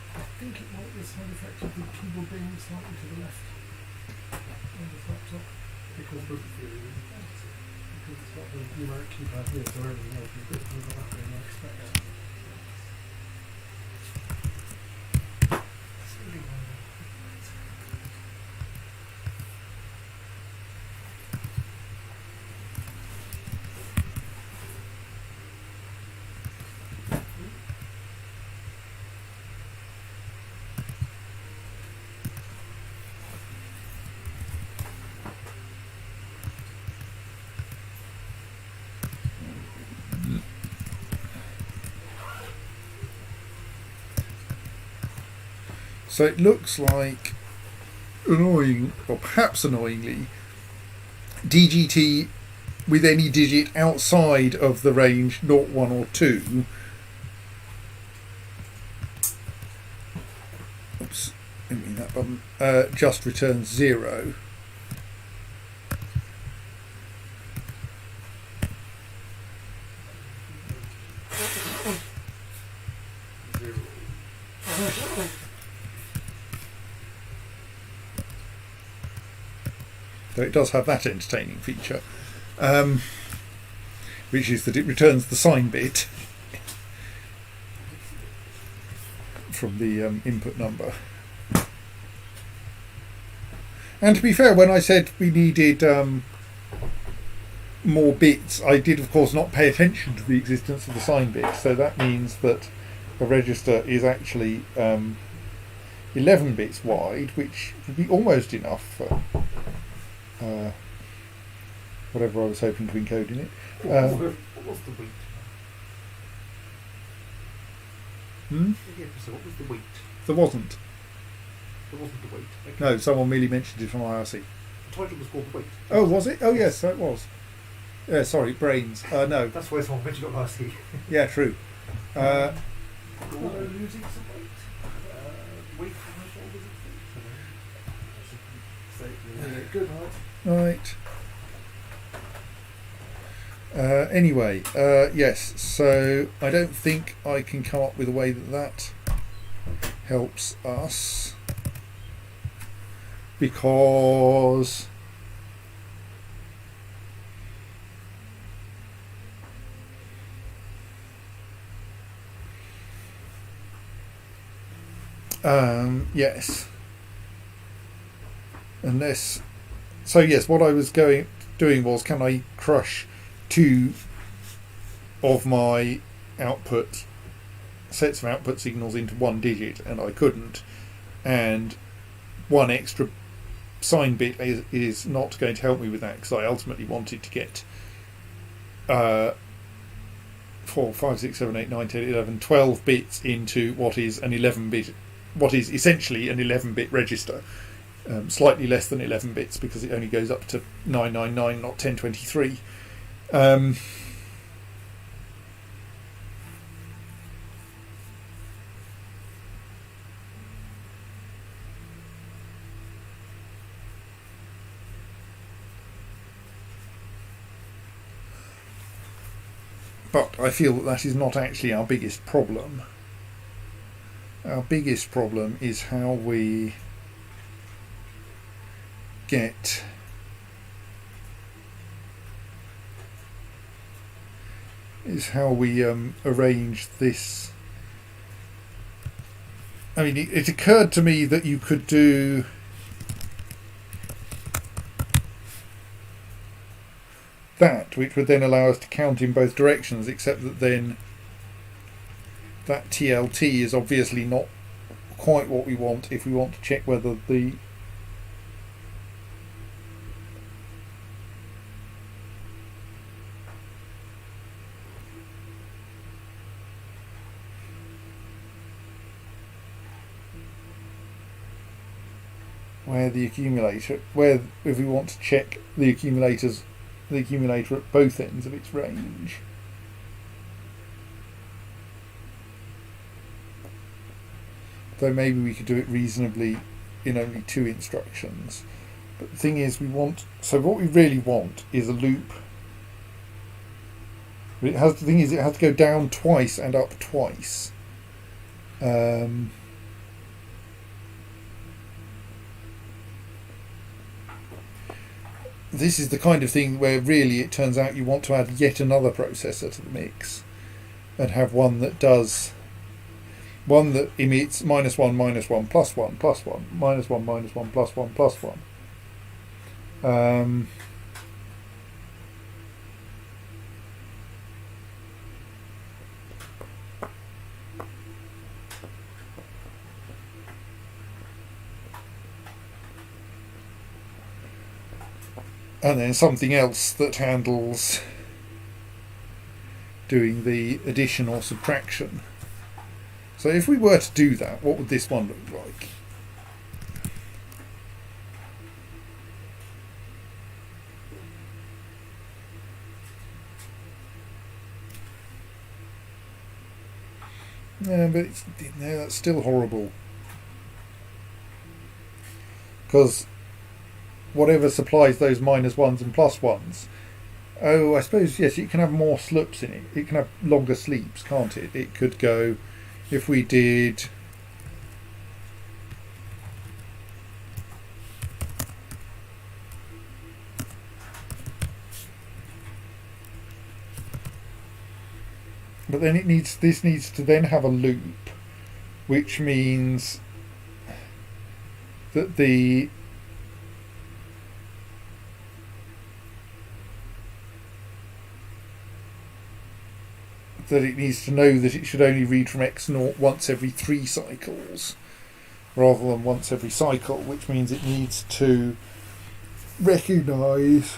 I think it might be a side effect of the keyboard being slightly to the left on this laptop because it's got the numeric keypad here, so everything else is a bit further back than I expect.
So it looks like annoying, or perhaps annoyingly, DGT with any digit outside of the range 0, 1 or 2 oops, didn't mean that button, just returns 0. So it does have that entertaining feature, which is that it returns the sign bit from the input number. And to be fair, when I said we needed more bits, I did of course not pay attention to the existence of the sign bit, so that means that a register is actually 11 bits wide, which would be almost enough for whatever I was hoping to encode in it.
What was the weight? Yeah, so what was the weight?
There wasn't.
There wasn't the weight. Okay.
No, someone merely mentioned it on IRC.
The title was called The Weight.
Oh, was it? Oh, yes, that was. Yeah, sorry, brains. No.
That's why someone mentioned it on IRC.
Yeah, true.
Although losing some weight. Weight from my shoulders and feet. Good night.
Right. Anyway, yes, so I don't think I can come up with a way that helps us, because yes, unless, so yes, what I was doing was, can I crush 2 of my sets of output signals into 1 digit, and I couldn't, and 1 extra sign bit is not going to help me with that, because I ultimately wanted to get 4, 5, 6, 7, 8, 9, 10, 11, 12 bits into what is essentially an 11-bit register, slightly less than 11 bits because it only goes up to 999, not 1023. But I feel that is not actually our biggest problem. Our biggest problem is how we get arrange this. I mean, it occurred to me that you could do that, which would then allow us to count in both directions, except that then that TLT is obviously not quite what we want if we want to check whether the if we want to check the accumulator at both ends of its range. Though maybe we could do it reasonably in only 2 instructions. But the thing is, what we really want is a loop. But it has to go down twice and up twice. This is the kind of thing where really it turns out you want to add yet another processor to the mix and have one that emits -1, -1, +1, +1, -1, -1, +1, +1. And then something else that handles doing the addition or subtraction. So if we were to do that, what would this one look like? Yeah, but that's still horrible. Because whatever supplies those -1s and +1s. Oh, I suppose, yes, it can have more sloops in it. It can have longer sleeps, can't it? It could go, if we did But then this needs to then have a loop, which means that it needs to know that it should only read from X0 once every 3 cycles rather than once every cycle, which means it needs to recognise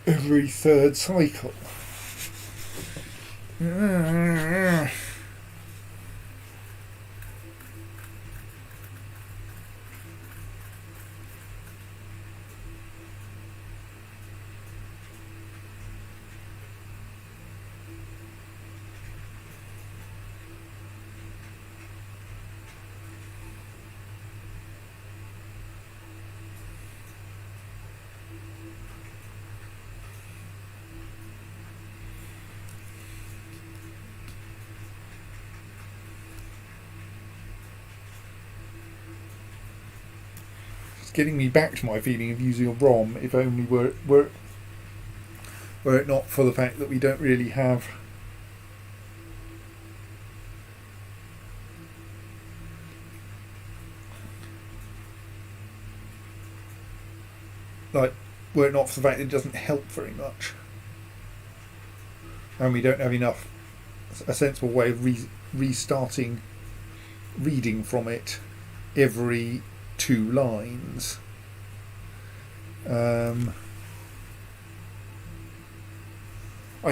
every 3rd cycle. Getting me back to my feeling of using a ROM, if only were it not for the fact that we don't really have were it not for the fact that it doesn't help very much, and we don't have a sensible way of restarting reading from it every 2 lines. I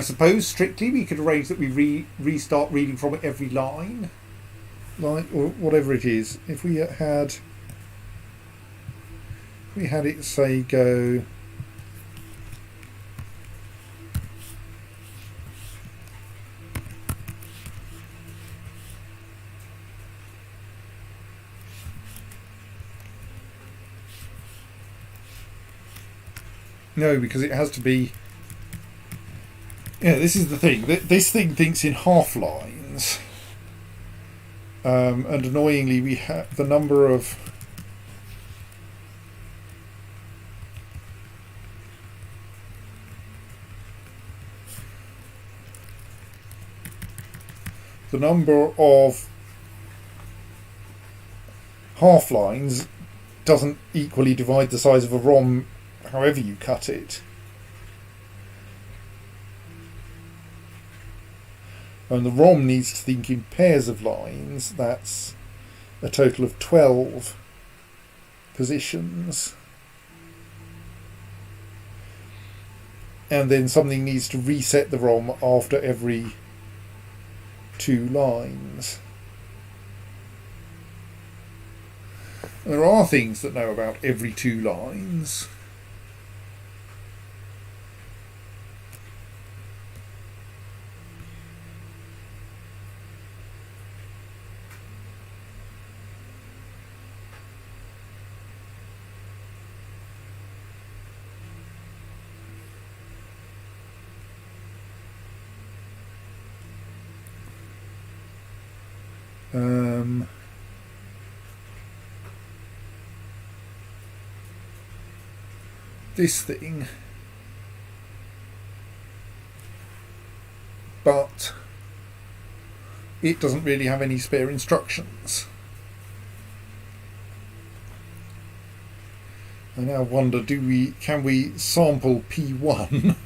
suppose strictly we could arrange that we restart reading from it every line, or whatever it is. If we had it say go no, because it has to be. Yeah, this is the thing. This thing thinks in half lines, and annoyingly, we have the number of half lines doesn't equally divide the size of a ROM however you cut it. And the ROM needs to think in pairs of lines. That's a total of 12 positions. And then something needs to reset the ROM after every 2 lines. There are things that know about every 2 lines. This thing, but it doesn't really have any spare instructions. I now wonder, can we sample P1?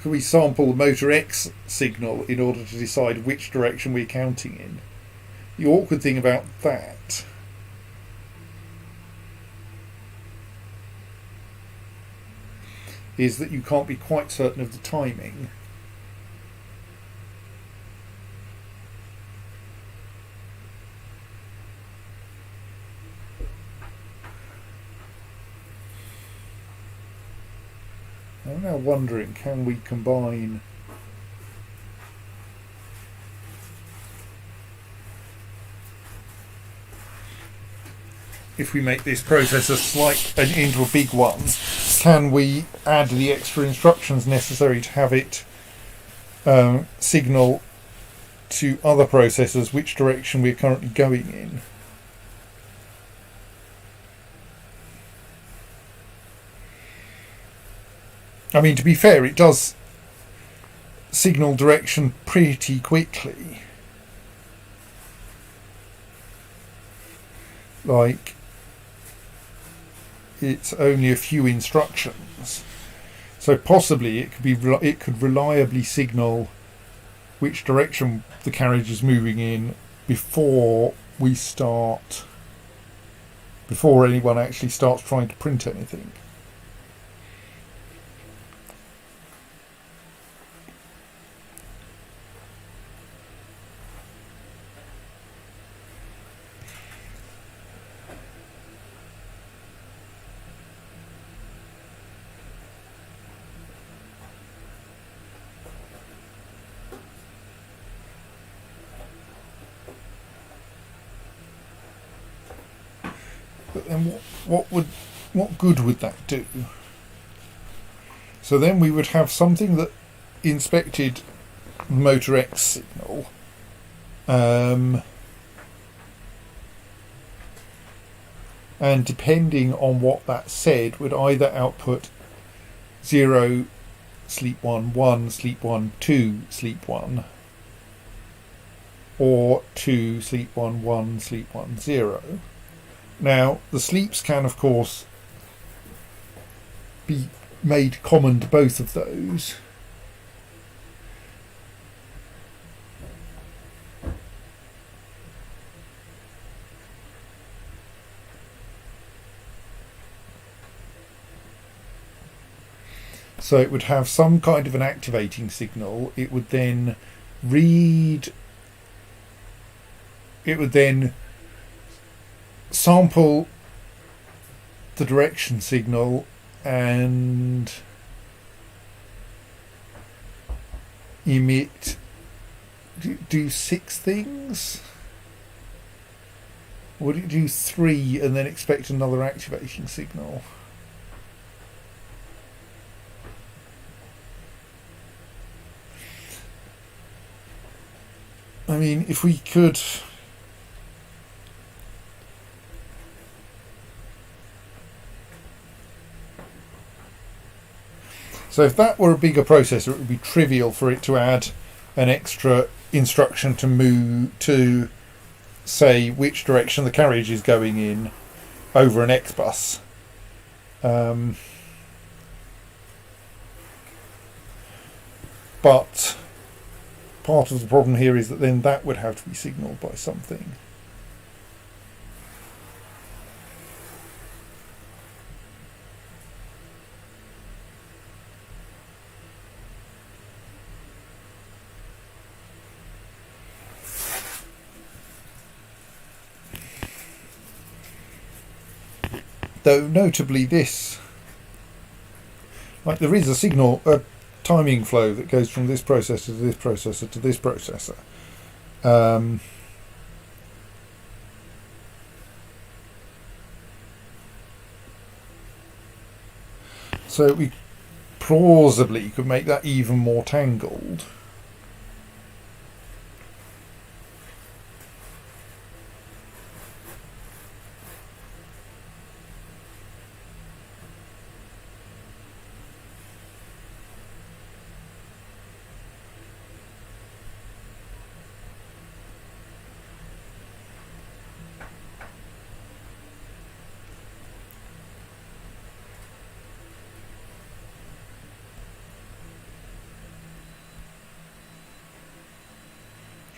Can we sample the motor X signal in order to decide which direction we're counting in? The awkward thing about that is that you can't be quite certain of the timing. I'm now wondering, can we combine if we make this process into a big one, can we add the extra instructions necessary to have it signal to other processors which direction we're currently going in? I mean, to be fair, it does signal direction pretty quickly. Like, it's only a few instructions, so possibly it could reliably signal which direction the carriage is moving in before anyone actually starts trying to print anything. But then what good would that do? So then we would have something that inspected motor X signal, and depending on what that said, would either output 0, sleep 1, 1, sleep 1, 2, sleep 1, or 2, sleep 1, 1, sleep 1, 0. Now, the sleeps can, of course, be made common to both of those. So it would have some kind of an activating signal. It would then sample the direction signal and emit, do 6 things? Or would it do 3 and then expect another activating signal? I mean, if we could... So if that were a bigger processor, it would be trivial for it to add an extra instruction to move to say which direction the carriage is going in over an X bus. But part of the problem here is that then that would have to be signalled by something. Though notably this, like there is a timing flow that goes from this processor to this processor to this processor. So we plausibly could make that even more tangled.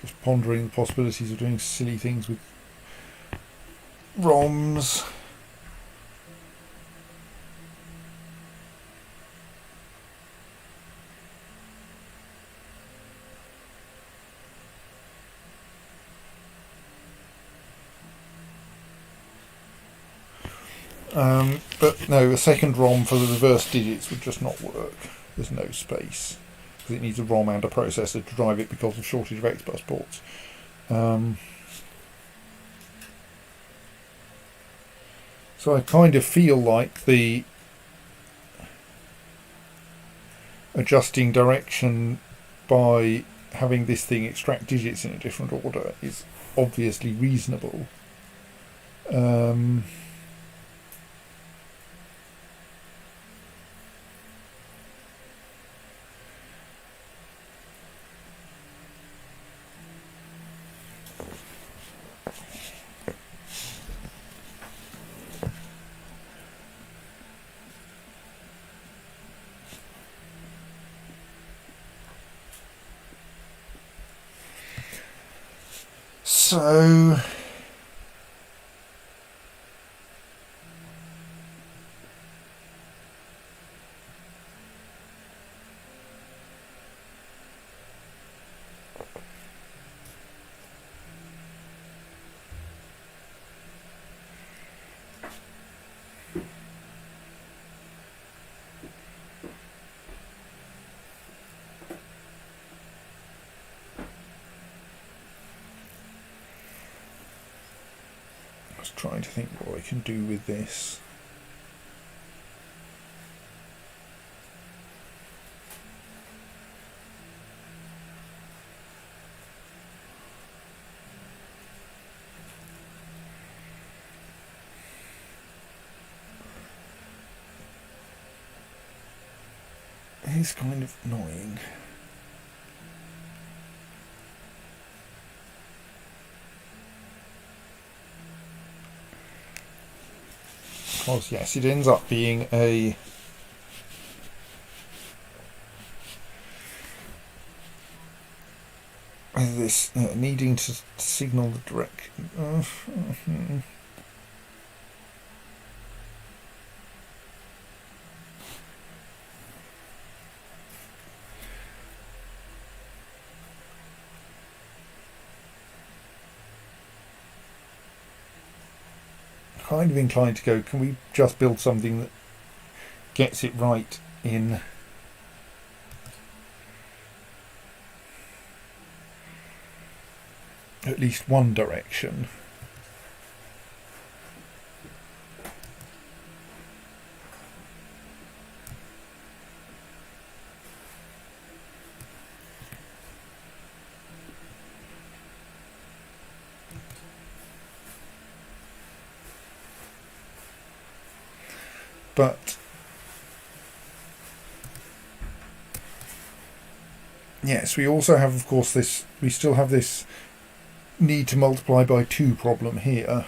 Just pondering the possibilities of doing silly things with ROMs. But no, a second ROM for the reverse digits would just not work. There's no space. Because it needs a ROM and a processor to drive it because of shortage of X-bus ports. So I kind of feel like the adjusting direction by having this thing extract digits in a different order is obviously reasonable. So I was trying to think what I can do with this. It's kind of annoying. Because yes, it ends up being this needing to signal the direction. Kind of inclined to go, can we just build something that gets it right in at least one direction? But yes, we also have, of course, this. We still have this need to multiply by 2 problem here.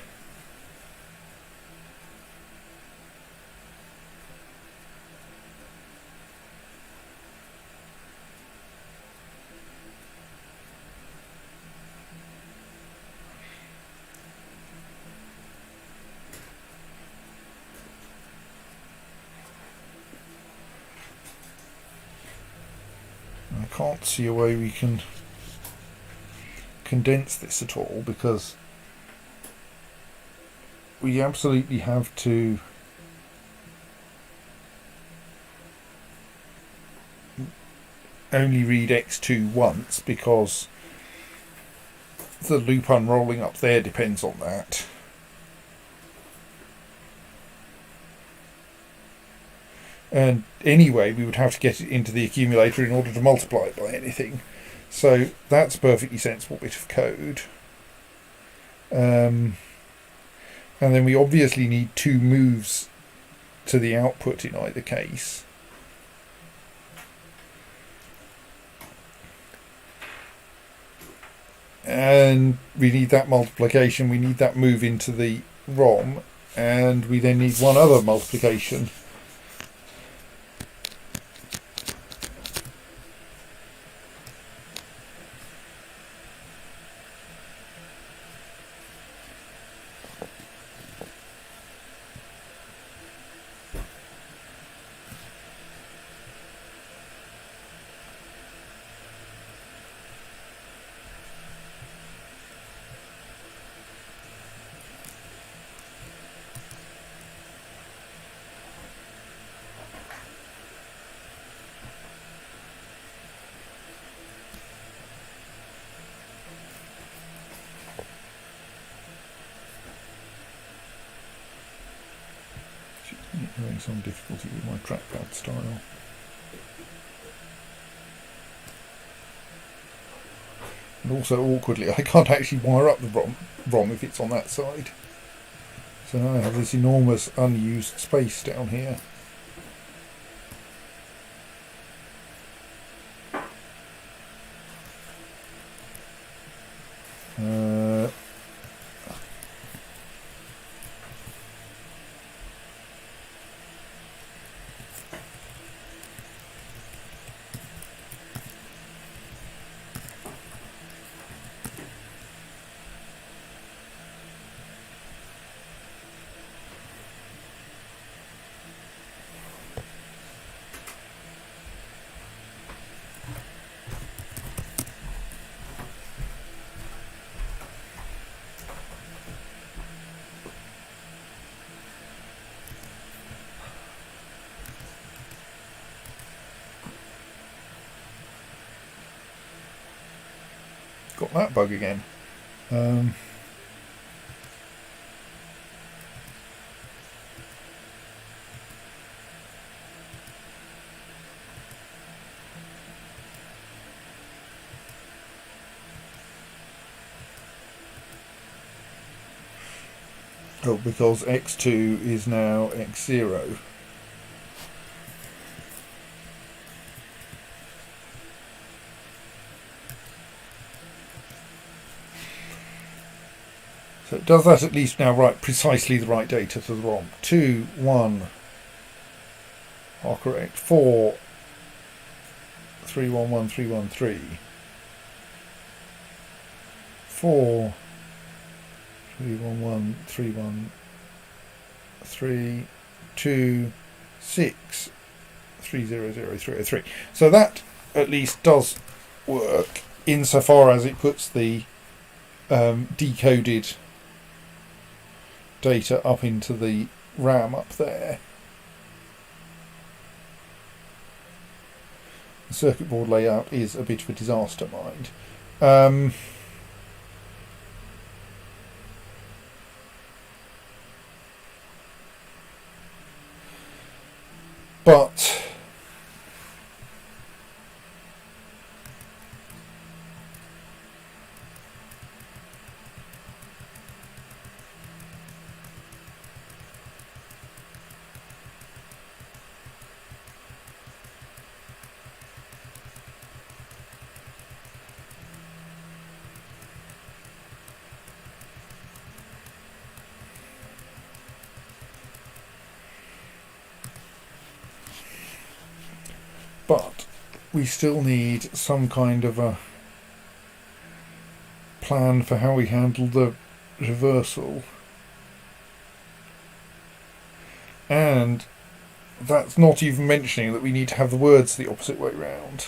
I can't see a way we can condense this at all, because we absolutely have to only read x2 once, because the loop unrolling up there depends on that. And anyway, we would have to get it into the accumulator in order to multiply it by anything. So that's a perfectly sensible bit of code. And then we obviously need 2 moves to the output in either case. And we need that multiplication, we need that move into the ROM, and we then need one other multiplication. Having some difficulty with my trackpad style. And also awkwardly, I can't actually wire up the ROM if it's on that side. So now I have this enormous unused space down here. got that bug again. Oh, because x2 is now x0. So it does that at least now write precisely the right data to the ROM. 2, 1 are correct. 4, 3, 1, 1, 3, 1, 3. 4, 3, 1, 1, 3, 1, 3, 2, 6, 3, 0, 0, 3, 3. So that at least does work insofar as it puts the decoded data up into the RAM up there. The circuit board layout is a bit of a disaster, mind. But we still need some kind of a plan for how we handle the reversal. And that's not even mentioning that we need to have the words the opposite way round.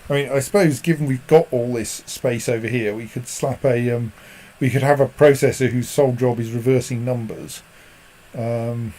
I mean, I suppose given we've got all this space over here, we could slap a we could have a processor whose sole job is reversing numbers. So,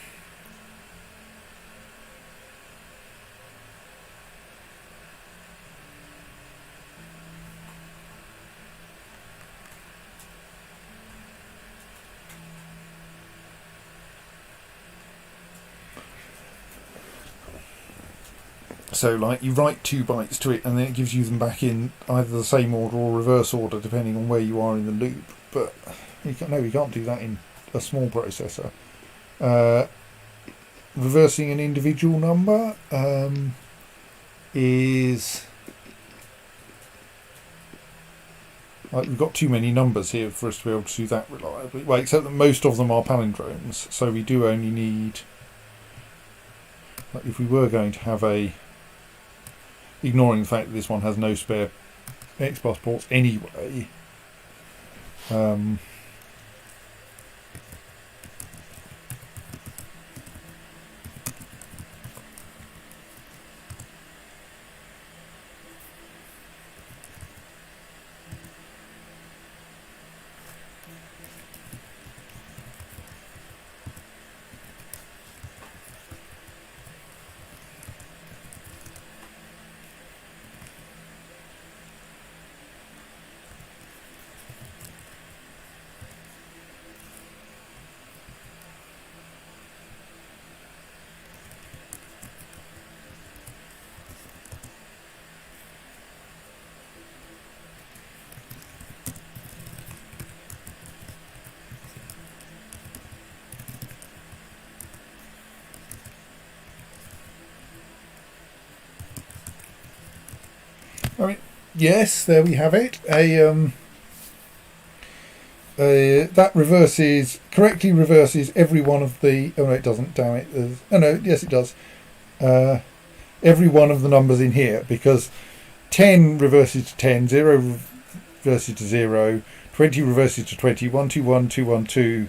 like, you write 2 bytes to it, and then it gives you them back in either the same order or reverse order, depending on where you are in the loop. But we can't do that in a small processor. Reversing an individual number is like, we've got too many numbers here for us to be able to do that reliably. Well, except that most of them are palindromes, so we do only need, like, if we were going to have a, ignoring the fact that this one has no spare X-bus ports anyway. I mean, yes, there we have it. That correctly reverses every one of the. Oh no, it doesn't. Damn it! Oh no, yes, it does. Every one of the numbers in here, because 10 reverses to 10, 0 reverses to 0, 20 reverses to 20, 1, 2, 1, 2, 1, 2.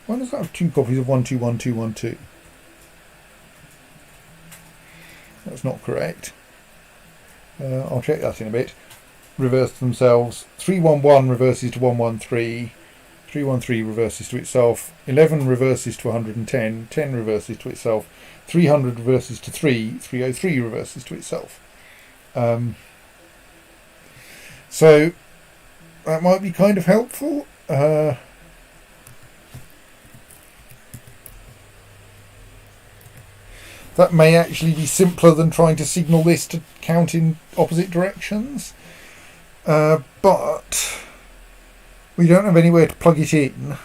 Why does that have 2 copies of 1, 2, 1, 2, 1, 2? That's not correct. I'll check that in a bit. Reverse themselves. 3, 1, 1 reverses to 1, 1, 3. 313 reverses to itself, 11 reverses to 110, 10 reverses to itself, 300 reverses to 3, 303 reverses to itself. So that might be kind of helpful. That may actually be simpler than trying to signal this to count in opposite directions. But we don't have anywhere to plug it in.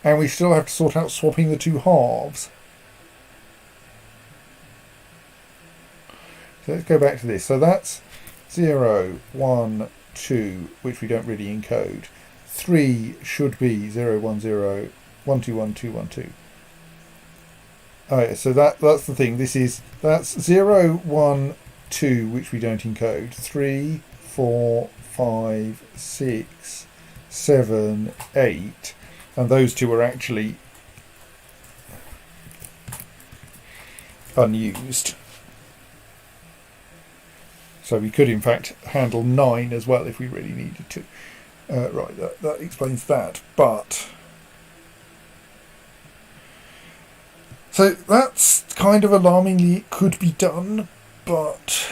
And we still have to sort out swapping the two halves. So let's go back to this. So that's 0, 1, 2, which we don't really encode. 3 should be 0, 1, 0, 1, 2, 1, 2, 1, 2. Alright, so that's the thing. That's 0, 1, 2, which we don't encode. 3, 4, 5, 6, 7, 8. And those two are actually unused. So we could in fact handle 9 as well if we really needed to. Right, that explains that. But so that's kind of alarmingly, it could be done, but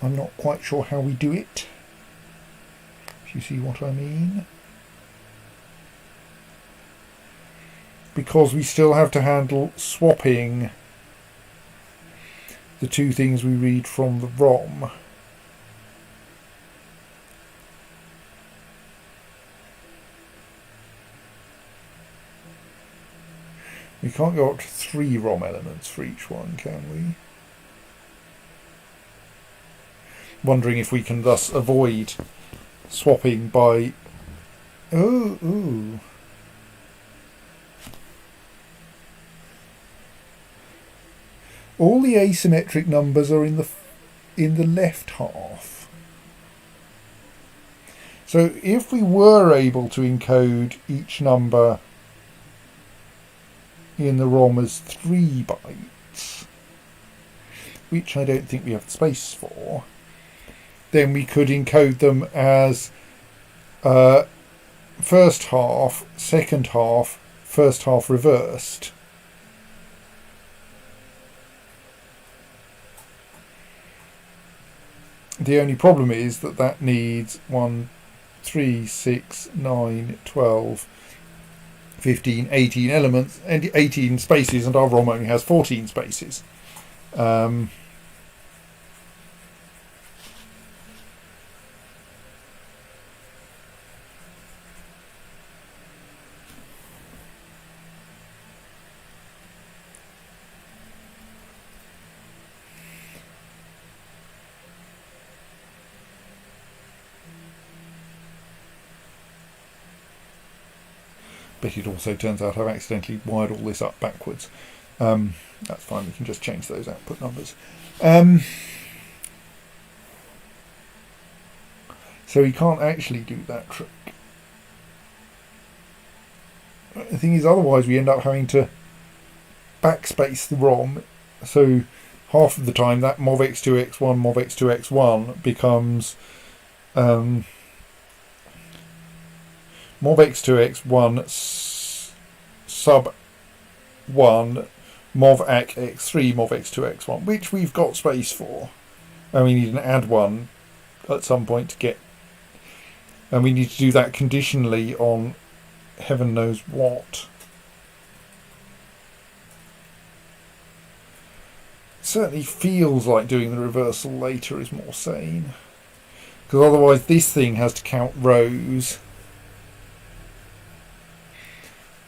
I'm not quite sure how we do it. If you see what I mean. Because we still have to handle swapping the two things we read from the ROM. We can't go up to 3 ROM elements for each one, can we? Wondering if we can thus avoid swapping by... Ooh. All the asymmetric numbers are in the left half. So if we were able to encode each number in the ROM as 3 bytes, which I don't think we have the space for, then we could encode them as first half, second half, first half reversed. The only problem is that needs 1, 3, 6, 9, 12, 15, 18 elements, and 18 spaces, and our ROM only has 14 spaces. But it also turns out I've accidentally wired all this up backwards. That's fine, we can just change those output numbers. So we can't actually do that trick. The thing is, otherwise we end up having to backspace the ROM. So half of the time that MOVX2X1, MOVX2X1 becomes MOVX2X1 sub 1 MOVAC-X3 MOVX2X1, which we've got space for. And we need an add one at some point to get, and we need to do that conditionally on heaven knows what. It certainly feels like doing the reversal later is more sane, because otherwise this thing has to count rows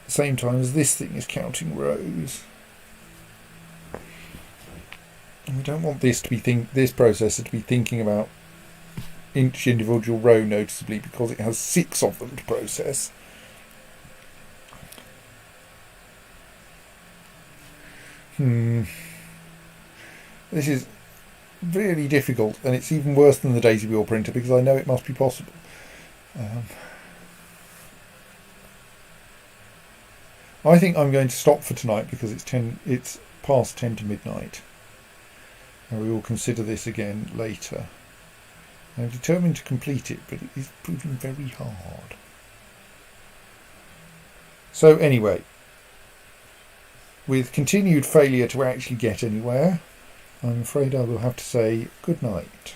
at the same time as this thing is counting rows. And we don't want this to be this processor to be thinking about each individual row noticeably, because it has 6 of them to process. This is really difficult, and it's even worse than the daisy wheel printer, because I know it must be possible. I think I'm going to stop for tonight, because it's past 10 to midnight, and we will consider this again later. I'm determined to complete it, but it is proving very hard. So anyway, with continued failure to actually get anywhere, I'm afraid I will have to say good night.